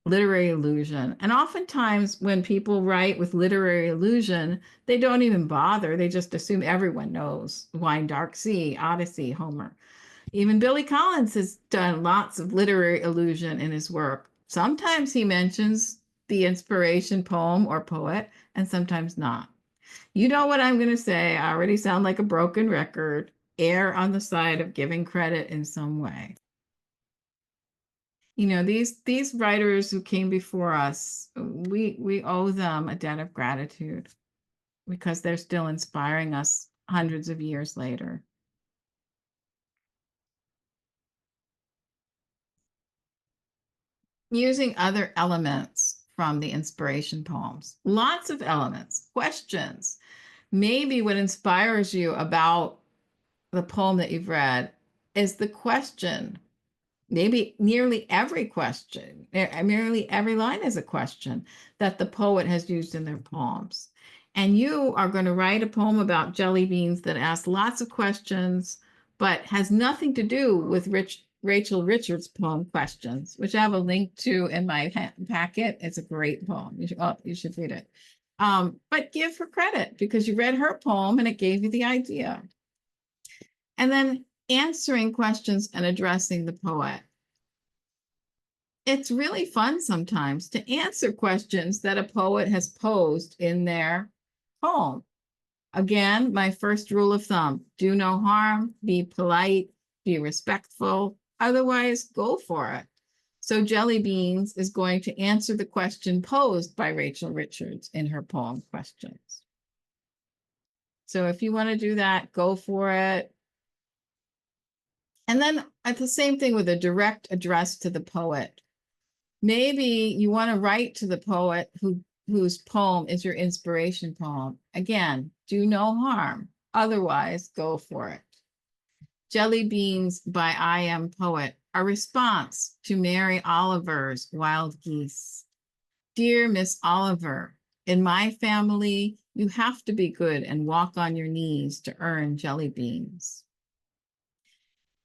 literary allusion. And oftentimes, when people write with literary allusion, they don't even bother. They just assume everyone knows wine dark sea, Odyssey, Homer. Even Billy Collins has done lots of literary allusion in his work. Sometimes he mentions the inspiration poem or poet, and sometimes not. You know what I'm going to say. I already sound like a broken record. Err on the side of giving credit in some way. These writers who came before us, we owe them a debt of gratitude because they're still inspiring us hundreds of years later. Using other elements from the inspiration poems, lots of elements, questions. Maybe what inspires you about the poem that you've read is the question. Maybe nearly every question, nearly every line is a question that the poet has used in their poems. And you are going to write a poem about jelly beans that asks lots of questions, but has nothing to do with Rachel Richards' poem Questions, which I have a link to in my packet. It's a great poem. You should read it. But give her credit because you read her poem and it gave you the idea. And then answering questions and addressing the poet. It's really fun sometimes to answer questions that a poet has posed in their poem. Again, my first rule of thumb, do no harm, be polite, be respectful, otherwise go for it. So Jelly Beans is going to answer the question posed by Rachel Richards in her poem Questions. So if you want to do that, go for it. And then at the same thing with a direct address to the poet. Maybe you want to write to the poet whose poem is your inspiration poem. Again, do no harm. Otherwise, go for it. Jelly Beans by I Am Poet, a response to Mary Oliver's Wild Geese. Dear Miss Oliver, in my family, you have to be good and walk on your knees to earn jelly beans.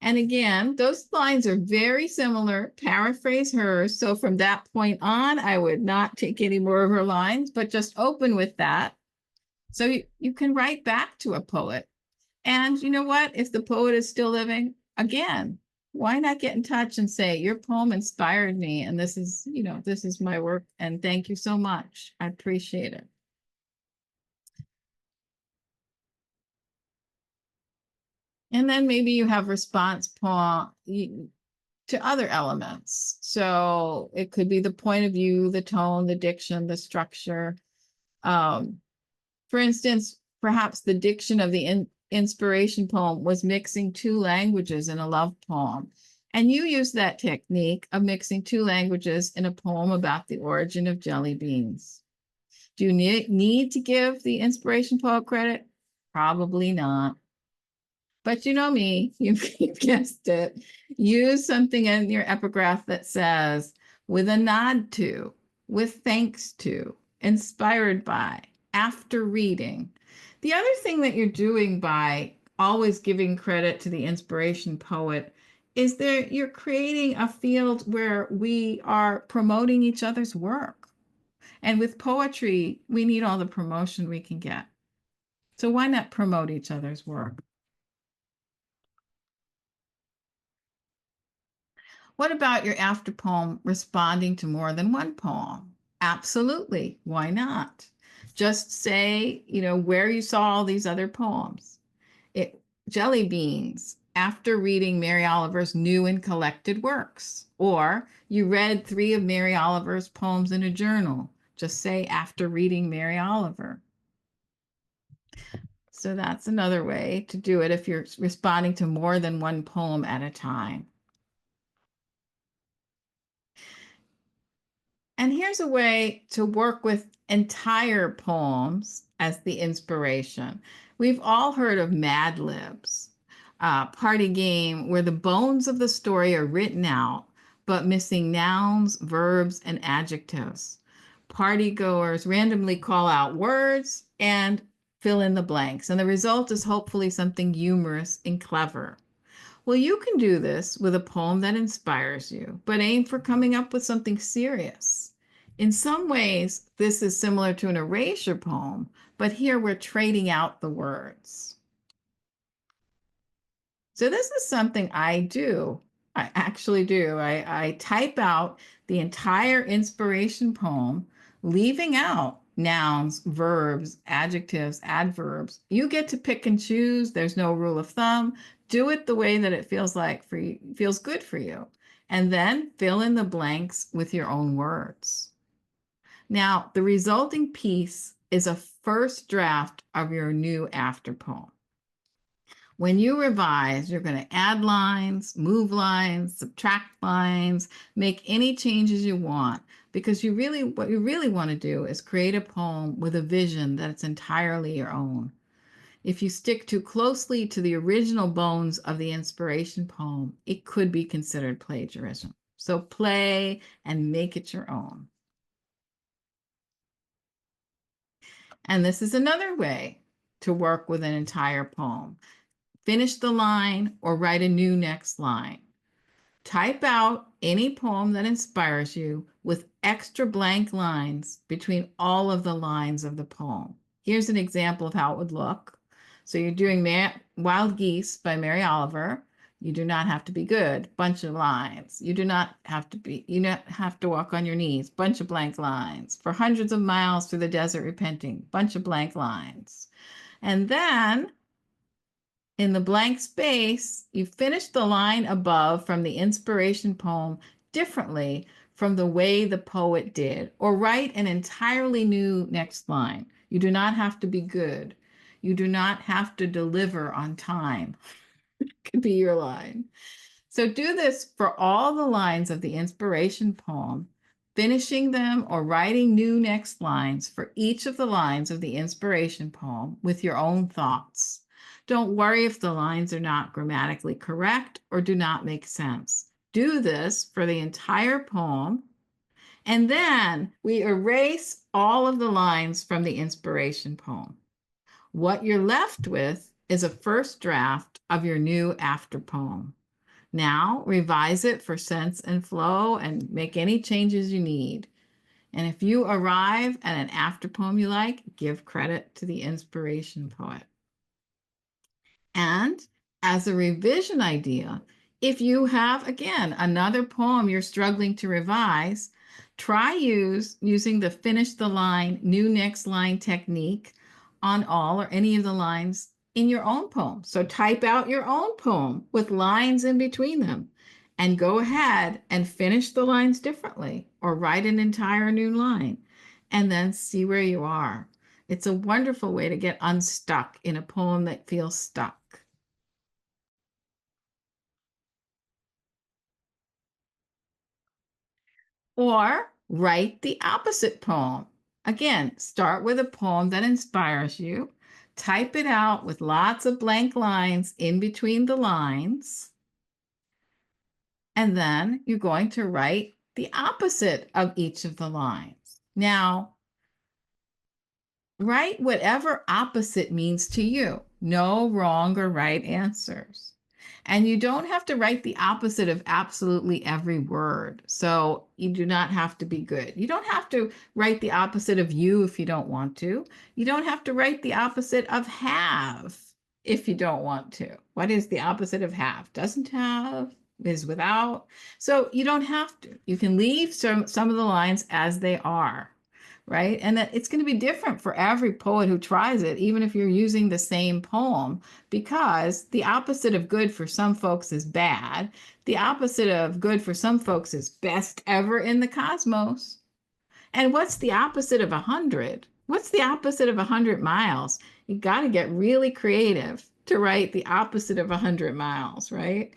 And again, those lines are very similar. Paraphrase hers. So from that point on, I would not take any more of her lines, but just open with that. So you can write back to a poet. And you know what? If the poet is still living, again, why not get in touch and say, your poem inspired me, and this is, this is my work, and thank you so much. I appreciate it. And then maybe you have response poem to other elements. So it could be the point of view, the tone, the diction, the structure. For instance, perhaps the diction of the inspiration poem was mixing two languages in a love poem. And you use that technique of mixing two languages in a poem about the origin of jelly beans. Do you need to give the inspiration poet credit? Probably not. But you know me, you've guessed it. Use something in your epigraph that says, with a nod to, with thanks to, inspired by, after reading. The other thing that you're doing by always giving credit to the inspiration poet is that you're creating a field where we are promoting each other's work. And with poetry, we need all the promotion we can get. So why not promote each other's work? What about your after poem responding to more than one poem? Absolutely. Why not? Just say, where you saw all these other poems. Jelly Beans, after reading Mary Oliver's new and collected works. Or you read 3 of Mary Oliver's poems in a journal. Just say, after reading Mary Oliver. So that's another way to do it if you're responding to more than one poem at a time. And here's a way to work with entire poems as the inspiration. We've all heard of Mad Libs, a party game where the bones of the story are written out, but missing nouns, verbs, and adjectives. Partygoers randomly call out words and fill in the blanks, and the result is hopefully something humorous and clever. Well, you can do this with a poem that inspires you, but aim for coming up with something serious. In some ways, this is similar to an erasure poem, but here we're trading out the words. So this is something I do. I actually do. I type out the entire inspiration poem, leaving out nouns, verbs, adjectives, adverbs. You get to pick and choose. There's no rule of thumb. Do it the way that it feels feels good for you. And then fill in the blanks with your own words. Now, the resulting piece is a first draft of your new after poem. When you revise, you're going to add lines, move lines, subtract lines, make any changes you want, because what you really want to do is create a poem with a vision that's entirely your own. If you stick too closely to the original bones of the inspiration poem, it could be considered plagiarism. So play and make it your own. And this is another way to work with an entire poem. Finish the line or write a new next line. Type out any poem that inspires you with extra blank lines between all of the lines of the poem. Here's an example of how it would look. So you're doing Wild Geese by Mary Oliver. You do not have to be good. Bunch of lines. You do not have to be, you don't have to walk on your knees. Bunch of blank lines. For hundreds of miles through the desert repenting. Bunch of blank lines. And then in the blank space, you finish the line above from the inspiration poem differently from the way the poet did, or write an entirely new next line. You do not have to be good. You do not have to deliver on time. Could be your line. So do this for all the lines of the inspiration poem, finishing them or writing new next lines for each of the lines of the inspiration poem with your own thoughts. Don't worry if the lines are not grammatically correct or do not make sense. Do this for the entire poem, and then we erase all of the lines from the inspiration poem. What you're left with is a first draft of your new after poem. Now revise it for sense and flow and make any changes you need. And if you arrive at an after poem you like, give credit to the inspiration poet. And as a revision idea, if you have, again, another poem you're struggling to revise, try using the finish the line, new next line technique on all or any of the lines in your own poem. So type out your own poem with lines in between them and go ahead and finish the lines differently or write an entire new line and then see where you are. It's a wonderful way to get unstuck in a poem that feels stuck. Or write the opposite poem. Again, start with a poem that inspires you, type it out with lots of blank lines in between the lines, and then you're going to write the opposite of each of the lines. Now, write whatever opposite means to you. No wrong or right answers. And you don't have to write the opposite of absolutely every word. So you do not have to be good. You don't have to write the opposite of you if you don't want to. You don't have to write the opposite of have if you don't want to. What is the opposite of have? Doesn't have, is without. So you don't have to. You can leave some of the lines as they are. Right. And that it's going to be different for every poet who tries it, even if you're using the same poem, because the opposite of good for some folks is bad. The opposite of good for some folks is best ever in the cosmos. And what's the opposite of 100? What's the opposite of 100 miles? You got to get really creative to write the opposite of 100 miles, right?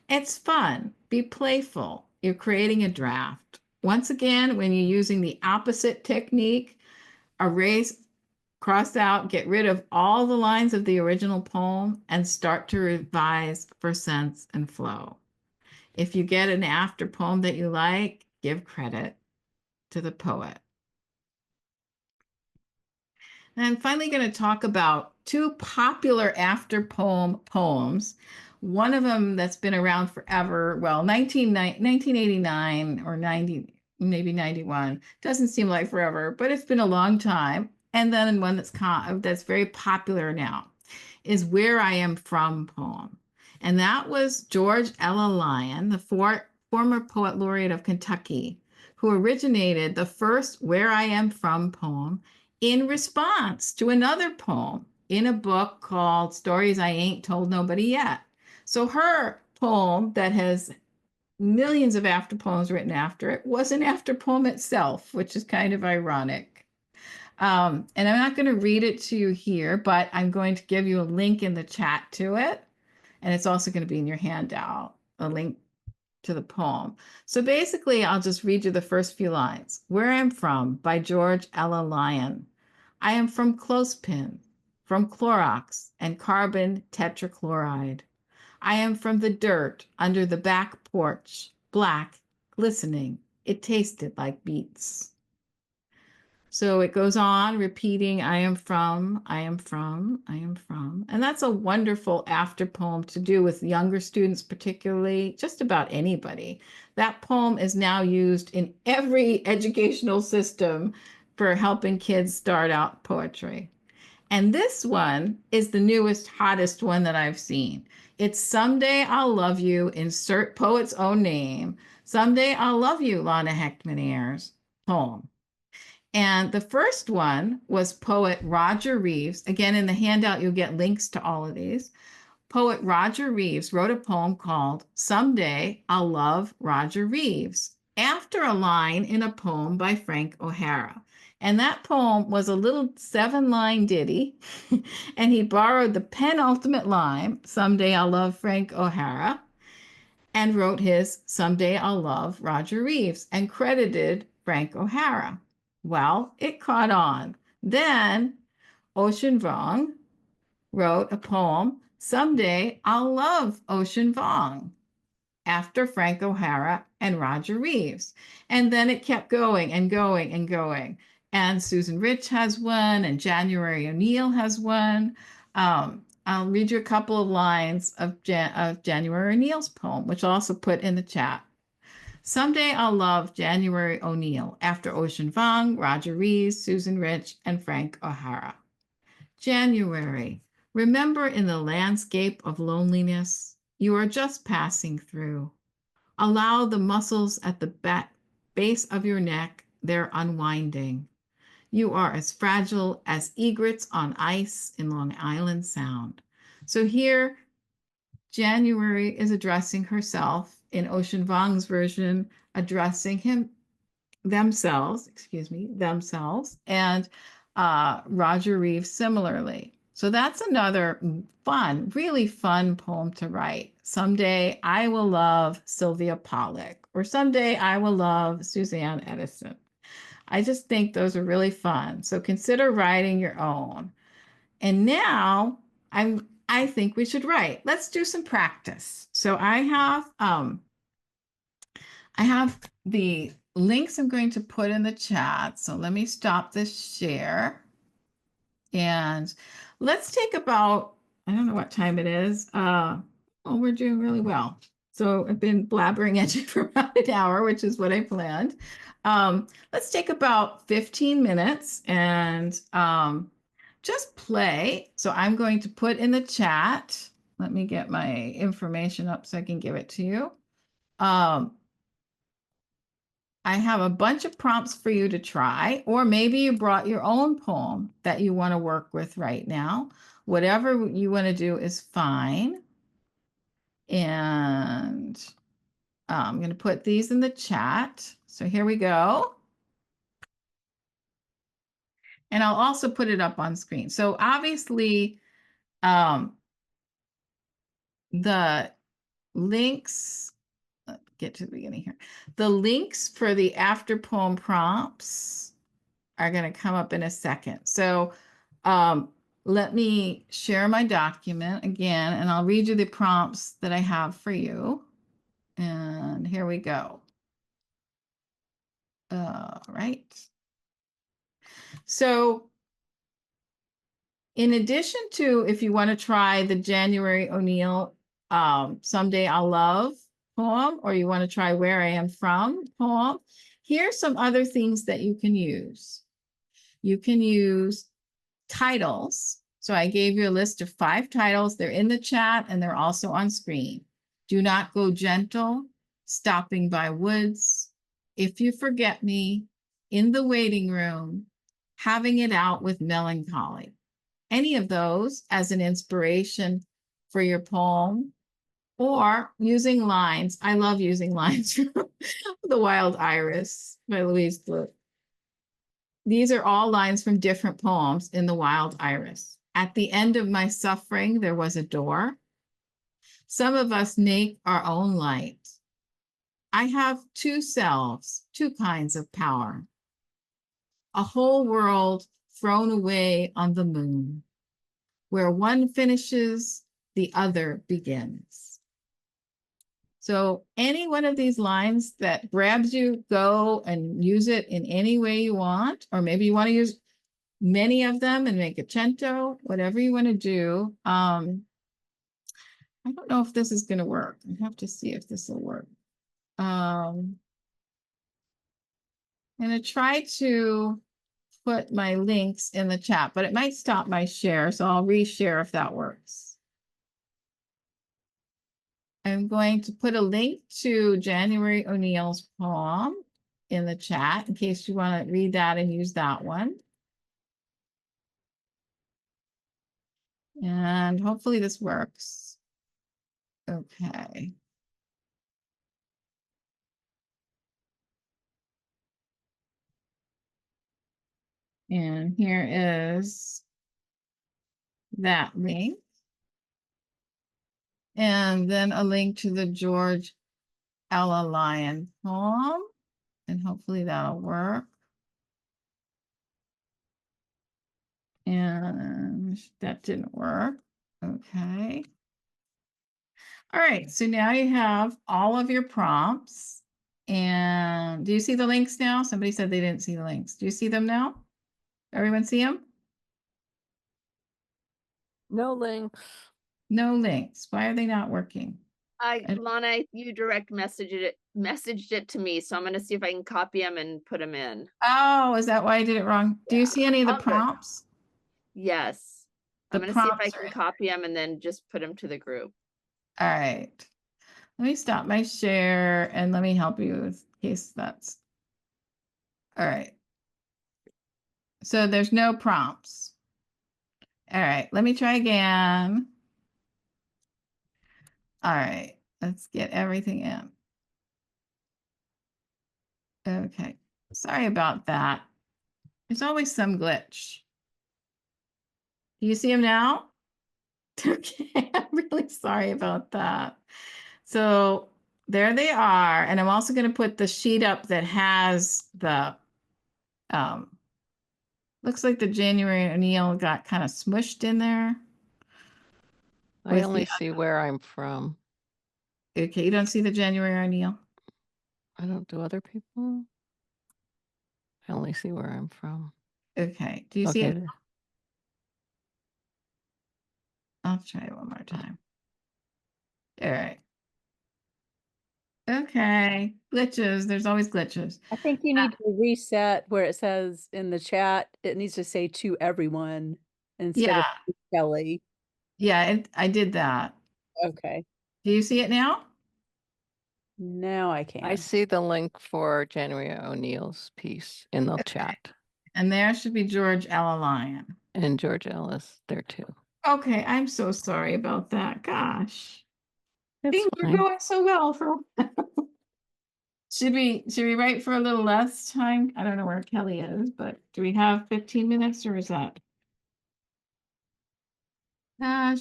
It's fun. Be playful. You're creating a draft. Once again, when you're using the opposite technique, erase, cross out, get rid of all the lines of the original poem and start to revise for sense and flow. If you get an after poem that you like, give credit to the poet. And I'm finally going to talk about two popular after poems. One of them that's been around forever, well, 1989 or 90, maybe 91. Doesn't seem like forever, but it's been a long time. And then one that's very popular now is Where I Am From poem. And that was George Ella Lyon, the former poet laureate of Kentucky, who originated the first Where I Am From poem in response to another poem in a book called Stories I Ain't Told Nobody Yet. So her poem that has millions of after poems written after it was an after poem itself, which is kind of ironic. And I'm not going to read it to you here, but I'm going to give you a link in the chat to it. And it's also going to be in your handout, a link to the poem. So basically, I'll just read you the first few lines. Where I'm From by George Ella Lyon. I am from clothespin, from Clorox and carbon tetrachloride. I am from the dirt under the back porch, black, glistening. It tasted like beets. So it goes on repeating, I am from, I am from, I am from. And that's a wonderful after poem to do with younger students, particularly just about anybody. That poem is now used in every educational system for helping kids start out poetry. And this one is the newest, hottest one that I've seen. It's Someday I'll Love You, insert poet's own name. Someday I'll Love You, Lana Hechtman Ayers poem. And the first one was poet Roger Reeves. Again, in the handout, you'll get links to all of these. Poet Roger Reeves wrote a poem called Someday I'll Love Roger Reeves, after a line in a poem by Frank O'Hara. And that poem was a little 7-line ditty, and he borrowed the penultimate line, Someday I'll Love Frank O'Hara, and wrote his Someday I'll Love Roger Reeves and credited Frank O'Hara. Well, it caught on. Then Ocean Vuong wrote a poem, Someday I'll Love Ocean Vuong, after Frank O'Hara and Roger Reeves. And then it kept going and going and going. And Susan Rich has one, and January O'Neill has one. I'll read you a couple of lines of January O'Neill's poem, which I'll also put in the chat. Someday I'll love January O'Neill, after Ocean Vuong, Roger Reeves, Susan Rich, and Frank O'Hara. January, remember in the landscape of loneliness, you are just passing through. Allow the muscles at the base of your neck, they're unwinding. You are as fragile as egrets on ice in Long Island Sound. So here, January is addressing herself, in Ocean Vuong's version, addressing themselves, and Roger Reeves similarly. So that's another fun, really fun poem to write. Someday I will love Sylvia Pollack, or someday I will love Suzanne Edison. I just think those are really fun. So consider writing your own. And now I think we should write. Let's do some practice. So I have the links I'm going to put in the chat. So let me stop this share. And let's take about, I don't know what time it is. Oh, we're doing really well. So I've been blabbering at you for about an hour, which is what I planned. Let's take about 15 minutes and just play. So I'm going to put in the chat. Let me get my information up so I can give it to you. I have a bunch of prompts for you to try, or maybe you brought your own poem that you want to work with right now. Whatever you want to do is fine. And I'm going to put these in the chat. So here we go. And I'll also put it up on screen. So obviously, the links, let's get to the beginning here. The links for the after poem prompts are going to come up in a second. So let me share my document again, and I'll read you the prompts that I have for you. And here we go. All right. So in addition to, if you want to try the January O'Neill Someday I'll Love poem, or you want to try Where I Am From poem, here's some other things that you can use. You can use titles. So I gave you a list of 5 titles. They're in the chat and they're also on screen. Do Not Go Gentle, Stopping by Woods, If You Forget Me, In the Waiting Room, Having It Out with Melancholy. Any of those as an inspiration for your poem, or using lines. I love using lines from The Wild Iris by Louise Gluck. These are all lines from different poems in The Wild Iris. At the end of my suffering, there was a door. Some of us make our own light. I have 2 selves, 2 kinds of power. A whole world thrown away on the moon, where one finishes, the other begins. So any one of these lines that grabs you, go and use it in any way you want, or maybe you want to use many of them and make a cento, whatever you want to do. I don't know if this is going to work. I have to see if this will work. I'm going to try to put my links in the chat, but it might stop my share, so I'll reshare if that works. I'm going to put a link to January O'Neill's poem in the chat in case you want to read that and use that one. And hopefully this works. Okay. And here is that link. And then a link to the George Ella Lyon poem. And hopefully that'll work. And that didn't work. Okay. All right, so now you have all of your prompts. And do you see the links now? Somebody said they didn't see the links. Do you see them now? Everyone see them? No links. No links. Why are they not working? Lana, you direct messaged it to me, so I'm gonna see if I can copy them and put them in. Oh, is that why I did it wrong? Do you see any of the All good. prompts? Yes. I'm The gonna see if I prompts can are- copy them and then just put them to the group. All right. Let me stop my share and let me help you in case that's. All right. So there's no prompts. All right, let me try again. All right, let's get everything in. Okay, sorry about that. There's always some glitch. Do you see them now? Okay, I'm really sorry about that. So there they are. And I'm also going to put the sheet up that has the, looks like the January O'Neill got kind of smushed in there. I only see where I'm from. Okay, you don't see the January O'Neill? I don't do other people. I only see where I'm from. Okay, do you see it? Okay. I'll try it one more time. All right. Okay, glitches. There's always glitches. I think you need to reset where it says in the chat, it needs to say to everyone instead of to Kelly. Yeah, I did that. Okay, Do you see it now? now I I can. see the link for January O'Neill's piece in the chat. And there should be George Ella Lyon. And George Ellis there too. Okay, I'm so sorry about that. Gosh, That's things were fine. going so well for. Should we write for a little less time? I don't know where Kelly is, but do we have 15 minutes or is that? Gosh,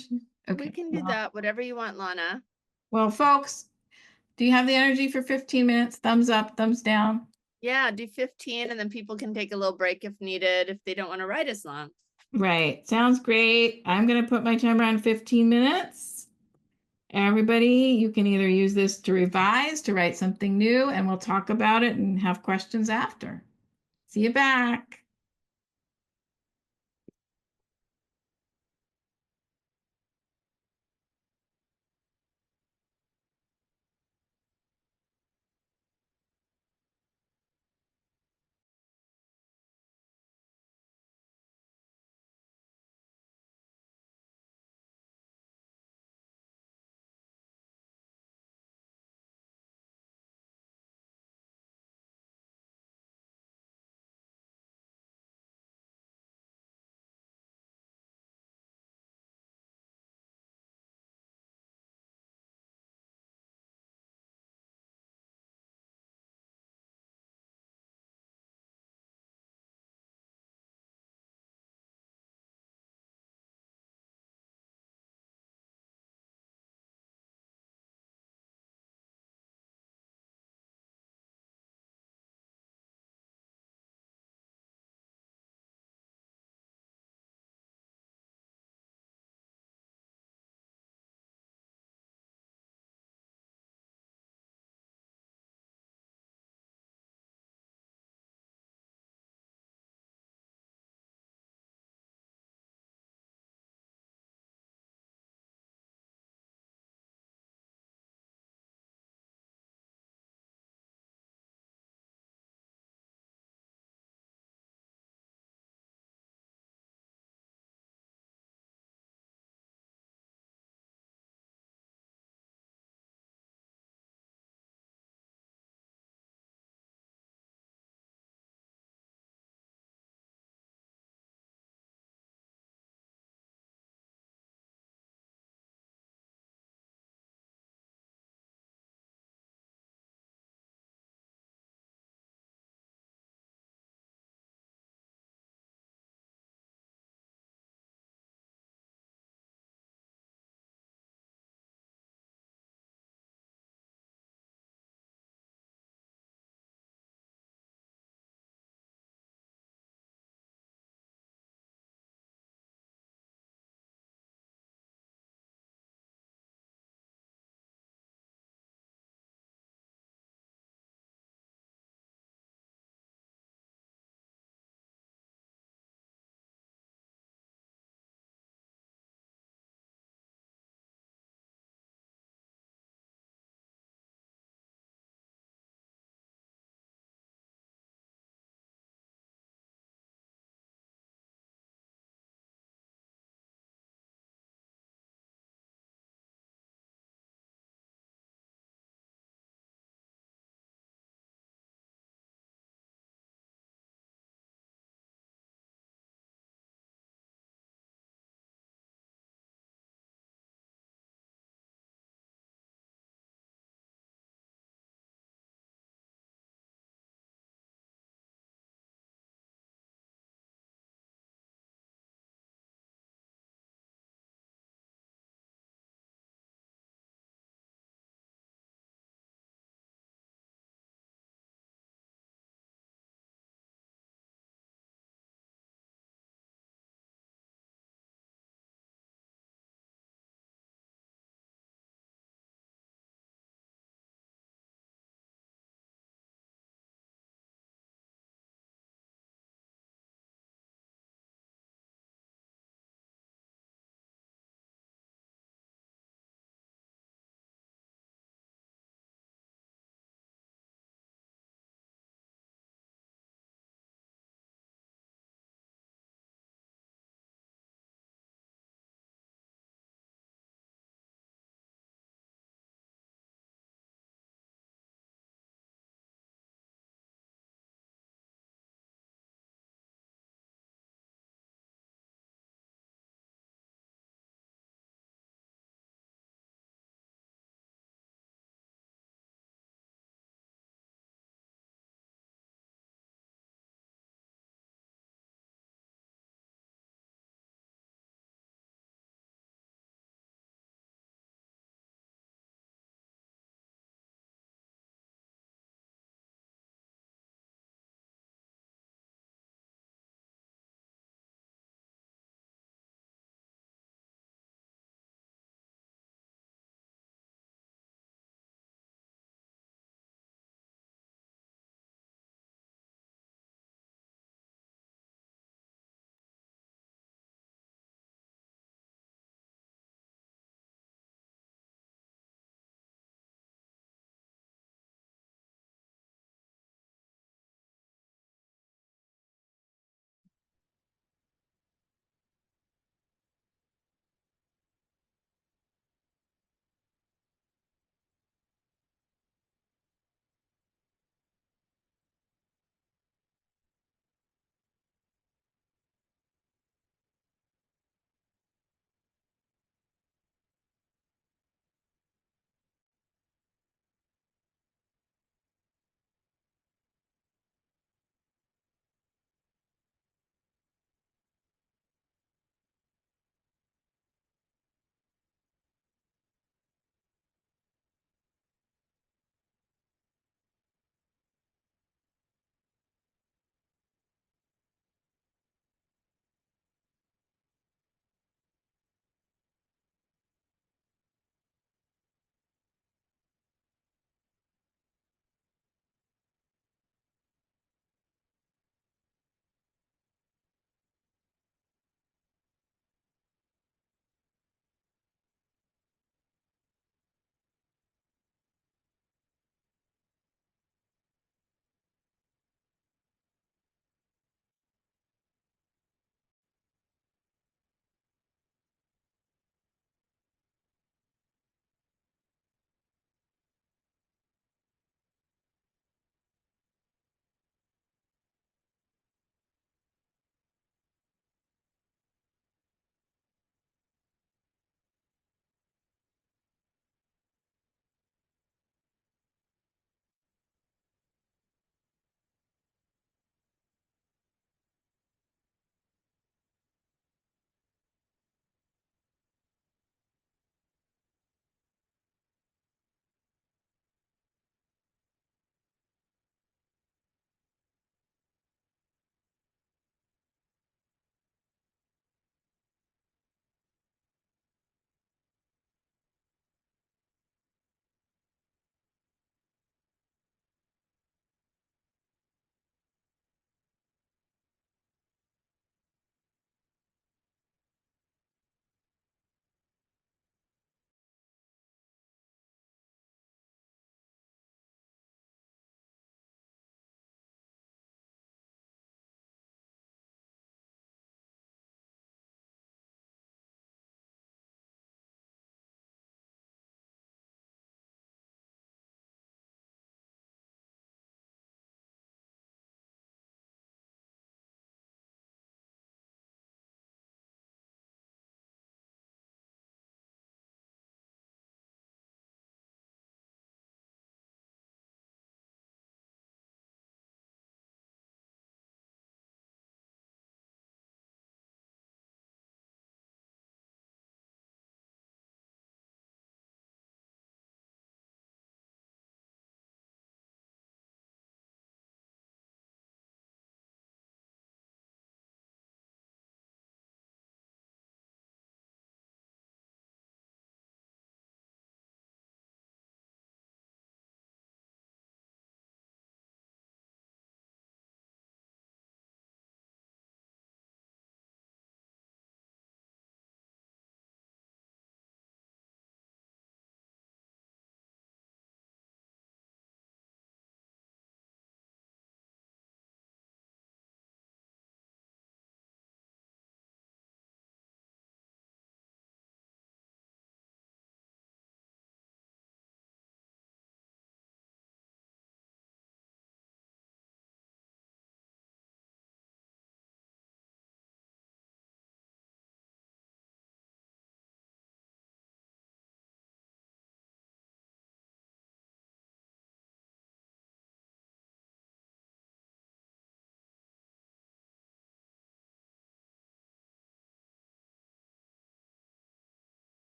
okay. We can do that, whatever you want, Lana. Well, folks, do you have the energy for 15 minutes? Thumbs up, thumbs down. Yeah, do 15 and then people can take a little break if needed, if they don't want to write as long. Right. Sounds great. I'm going to put my timer on 15 minutes. Everybody, you can either use this to revise, to write something new, and we'll talk about it and have questions after. See you back.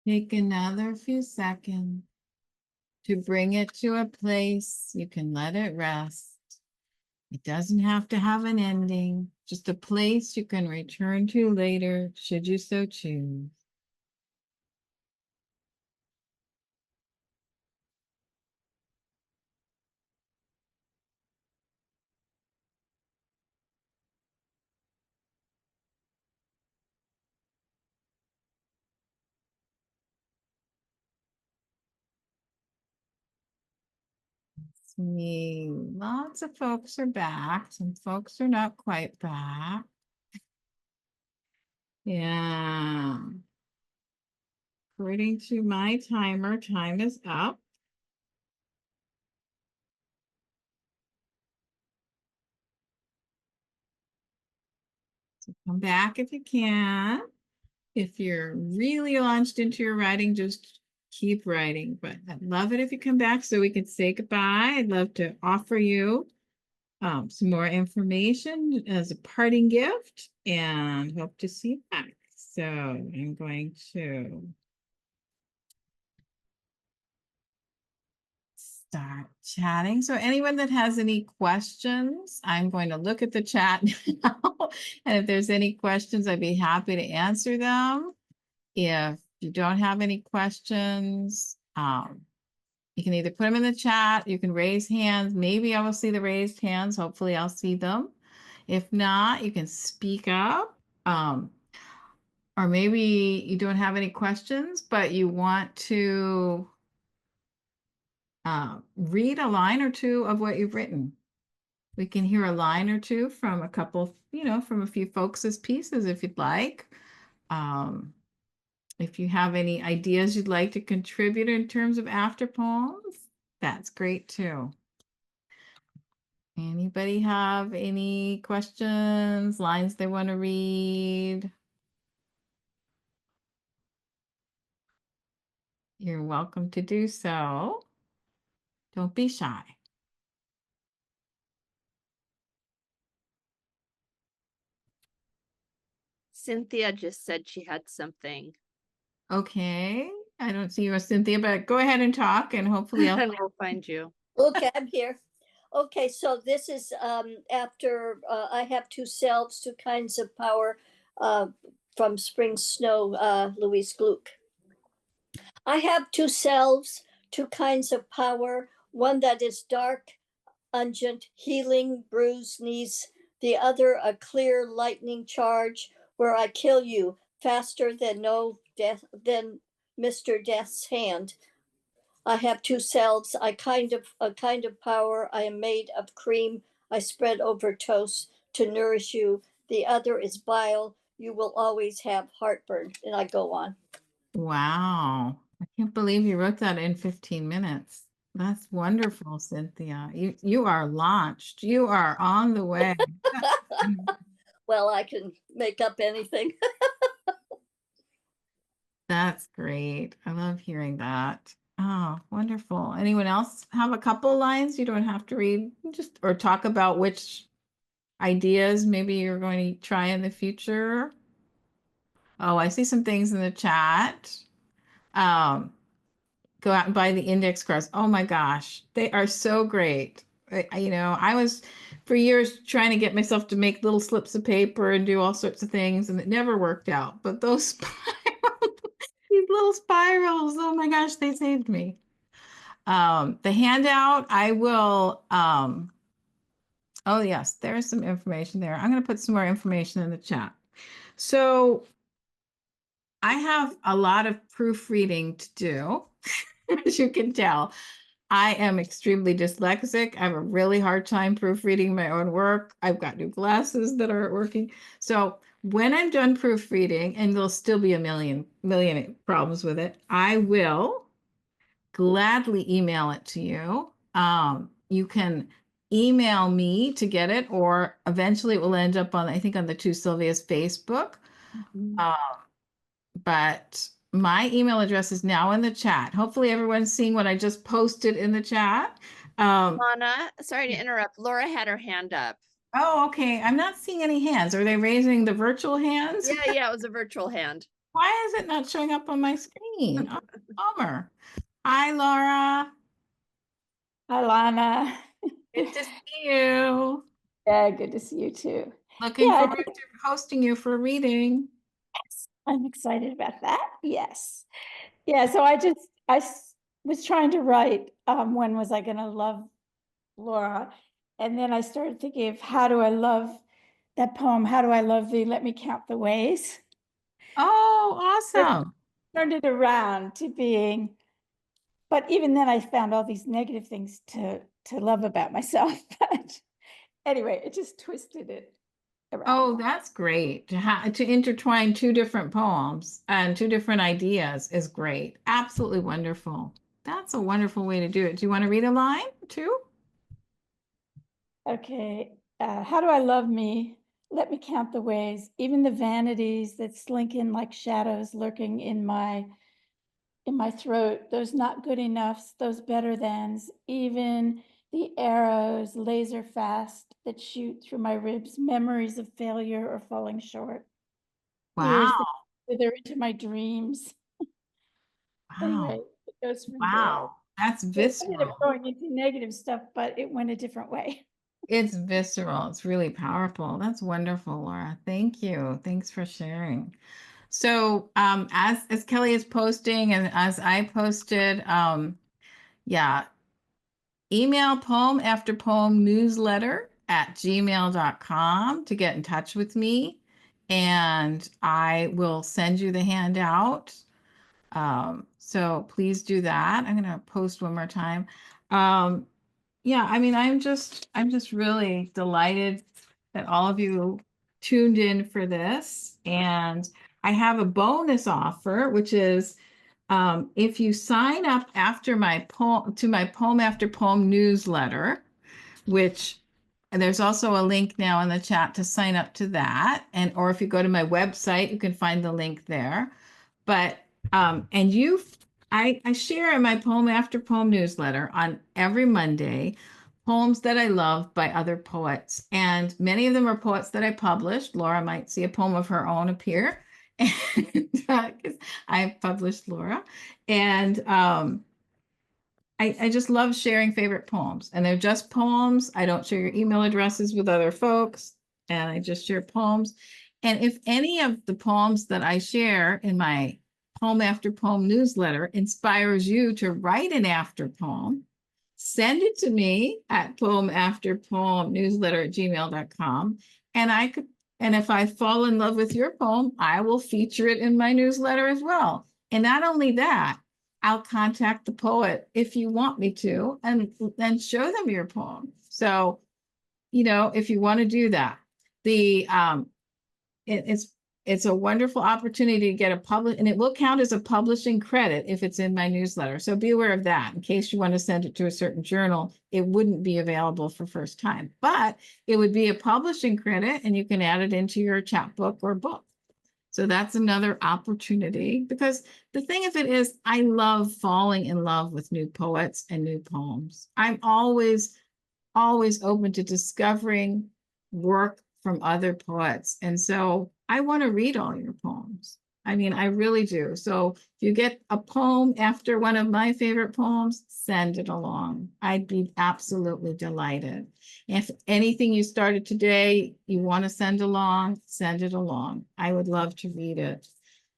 Take another few seconds to bring it to a place you can let it rest. It doesn't have to have an ending, just a place you can return to later, should you so choose. See, lots of folks are back. Some folks are not quite back. Yeah. According to my timer, time is up. So come back if you can. If you're really launched into your writing, just keep writing. But I'd love it if you come back so we can say goodbye. I'd love to offer you some more information as a parting gift and hope to see you back. So I'm going to start chatting. So anyone that has any questions, I'm going to look at the chat now. And if there's any questions, I'd be happy to answer them. If you don't have any questions, you can either put them in the chat, you can raise hands. Maybe I will see the raised hands. Hopefully I'll see them. If not, you can speak up. Or maybe you don't have any questions, but you want to read a line or two of what you've written. We can hear a line or two from a couple, from a few folks' pieces if you'd like. If you have any ideas you'd like to contribute in terms of after poems, that's great too. Anybody have any questions, lines they want to read? You're welcome to do so. Don't be shy. Cynthia just said she had something. Okay. I don't see you, Cynthia, but go ahead and talk and hopefully I'll And we'll find you. Okay, I'm here. Okay, so this is after I have two selves, two kinds of power from Spring Snow, Louise Gluck. I have two selves, two kinds of power, one that is dark, ungent, healing, bruised knees, the other a clear lightning charge where I kill you faster than no death than Mr. Death's hand. I have two selves. A kind of power. I am made of cream. I spread over toast to nourish you. The other is bile. You will always have heartburn. And I go on. Wow. I can't believe you wrote that in 15 minutes. That's wonderful, Cynthia. You are launched. You are on the way. Well, I can make up anything. That's great. I love hearing that. Oh, wonderful. Anyone else have a couple lines? You don't have to read, just or talk about which ideas maybe you're going to try in the future. Oh, I see some things in the chat. Go out and buy the index cards. Oh my gosh, they are so great. I was for years trying to get myself to make little slips of paper and do all sorts of things, and it never worked out. But those these little spirals, oh my gosh, they saved me. The handout, I will. Oh yes, there's some information there. I'm going to put some more information in the chat. So I have a lot of proofreading to do, as you can tell. I am extremely dyslexic. I have a really hard time proofreading my own work. I've got new glasses that aren't working. So when I'm done proofreading, and there'll still be a million problems with it, I will gladly email it to you. You can email me to get it, or eventually it will end up on, I think, on the Two Sylvias Facebook. But my email address is now in the chat. Hopefully everyone's seeing what I just posted in the chat. Lana, sorry to interrupt. Laura had her hand up. Oh, okay. I'm not seeing any hands. Are they raising the virtual hands? Yeah, it was a virtual hand. Why is it not showing up on my screen? Oh, bummer. Hi, Laura. Hi, Lana. Good to see you. Yeah, good to see you too. Looking Yeah, forward to hosting you for a reading. I'm excited about that. Yes. Yeah, so was trying to write when was I going to love Laura? And then I started thinking of how do I love that poem? How do I love thee? Let me count the ways. Oh, It awesome. turned it around to being, but even then I found all these negative things to love about myself. But anyway, it just twisted it around. Oh, that's great. To intertwine two different poems and two different ideas is great. Absolutely wonderful. That's a wonderful way to do it. Do you want to read a line too? Okay. How do I love me? Let me count the ways, even the vanities that slink in like shadows lurking in my throat, those not good enoughs, those better thans, even the arrows laser fast that shoot through my ribs, memories of failure or falling short, Wow. fears that wither into my dreams. Anyway, Wow. it goes from there. Wow. That's It ended visceral. up going into negative stuff, but it went a different way. It's visceral. It's really powerful. That's wonderful, Laura. Thank you. Thanks for sharing. So, as Kelly is posting and as I posted, yeah, email poem after poem newsletter at gmail.com to get in touch with me, and I will send you the handout. So please do that. I'm going to post one more time. Yeah, I mean, I'm just really delighted that all of you tuned in for this. And I have a bonus offer, which is if you sign up after my poem to my poem after poem newsletter, which and there's also a link now in the chat to sign up to that. And or if you go to my website, you can find the link there. But and I share in my poem after poem newsletter on every Monday poems that I love by other poets. And many of them are poets that I published. Laura might see a poem of her own appear. And because I published Laura. And I just love sharing favorite poems. And they're just poems. I don't share your email addresses with other folks. And I just share poems. And if any of the poems that I share in my poem after poem newsletter inspires you to write an after poem, send it to me at poem after poem newsletter at gmail.com. And if I fall in love with your poem, I will feature it in my newsletter as well. And not only that, I'll contact the poet if you want me to and show them your poem. So, if you want to do that, it's a wonderful opportunity to get a public, and it will count as a publishing credit if it's in my newsletter. So be aware of that. In case you want to send it to a certain journal, it wouldn't be available for first time, but it would be a publishing credit and you can add it into your chapbook or book. So that's another opportunity, because the thing of it is, I love falling in love with new poets and new poems. I'm always open to discovering work from other poets. And so I want to read all your poems. I mean, I really do. So if you get a poem after one of my favorite poems, send it along. I'd be absolutely delighted. If anything you started today, you want to send along, send it along. I would love to read it.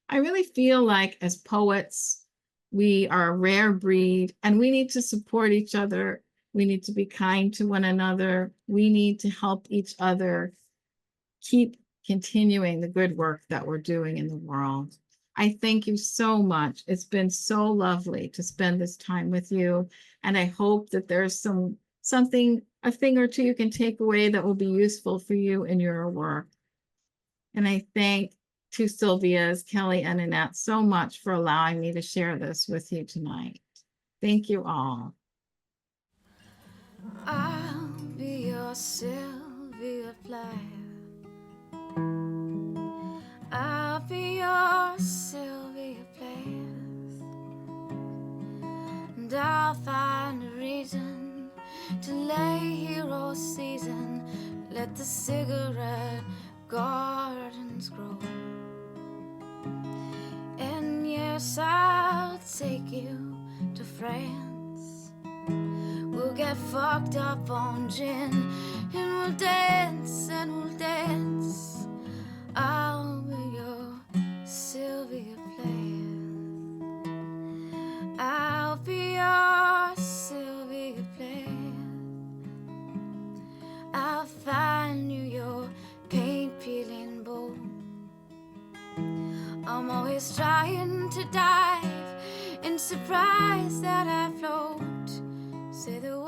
I really feel like as poets, we are a rare breed and we need to support each other. We need to be kind to one another. We need to help each other keep continuing the good work that we're doing in the world. I thank you so much. It's been so lovely to spend this time with you. And I hope that there's something, a thing or two you can take away that will be useful for you in your work. And I thank to Sylvias, Kelly, and Annette so much for allowing me to share this with you tonight. Thank you all. I'll be your Sylvia Plath. I'll be your Sylvia Plath. And I'll find a reason to lay here all season. Let the cigarette gardens grow. Paris, I'll take you to France. We'll get fucked up on gin, and we'll dance, and we'll dance. I'll be your Sylvia Plath. I'll be your Sylvia Plath. I'll find you your paint peeling bowl. I'm always trying to dive and surprise that I float. Say the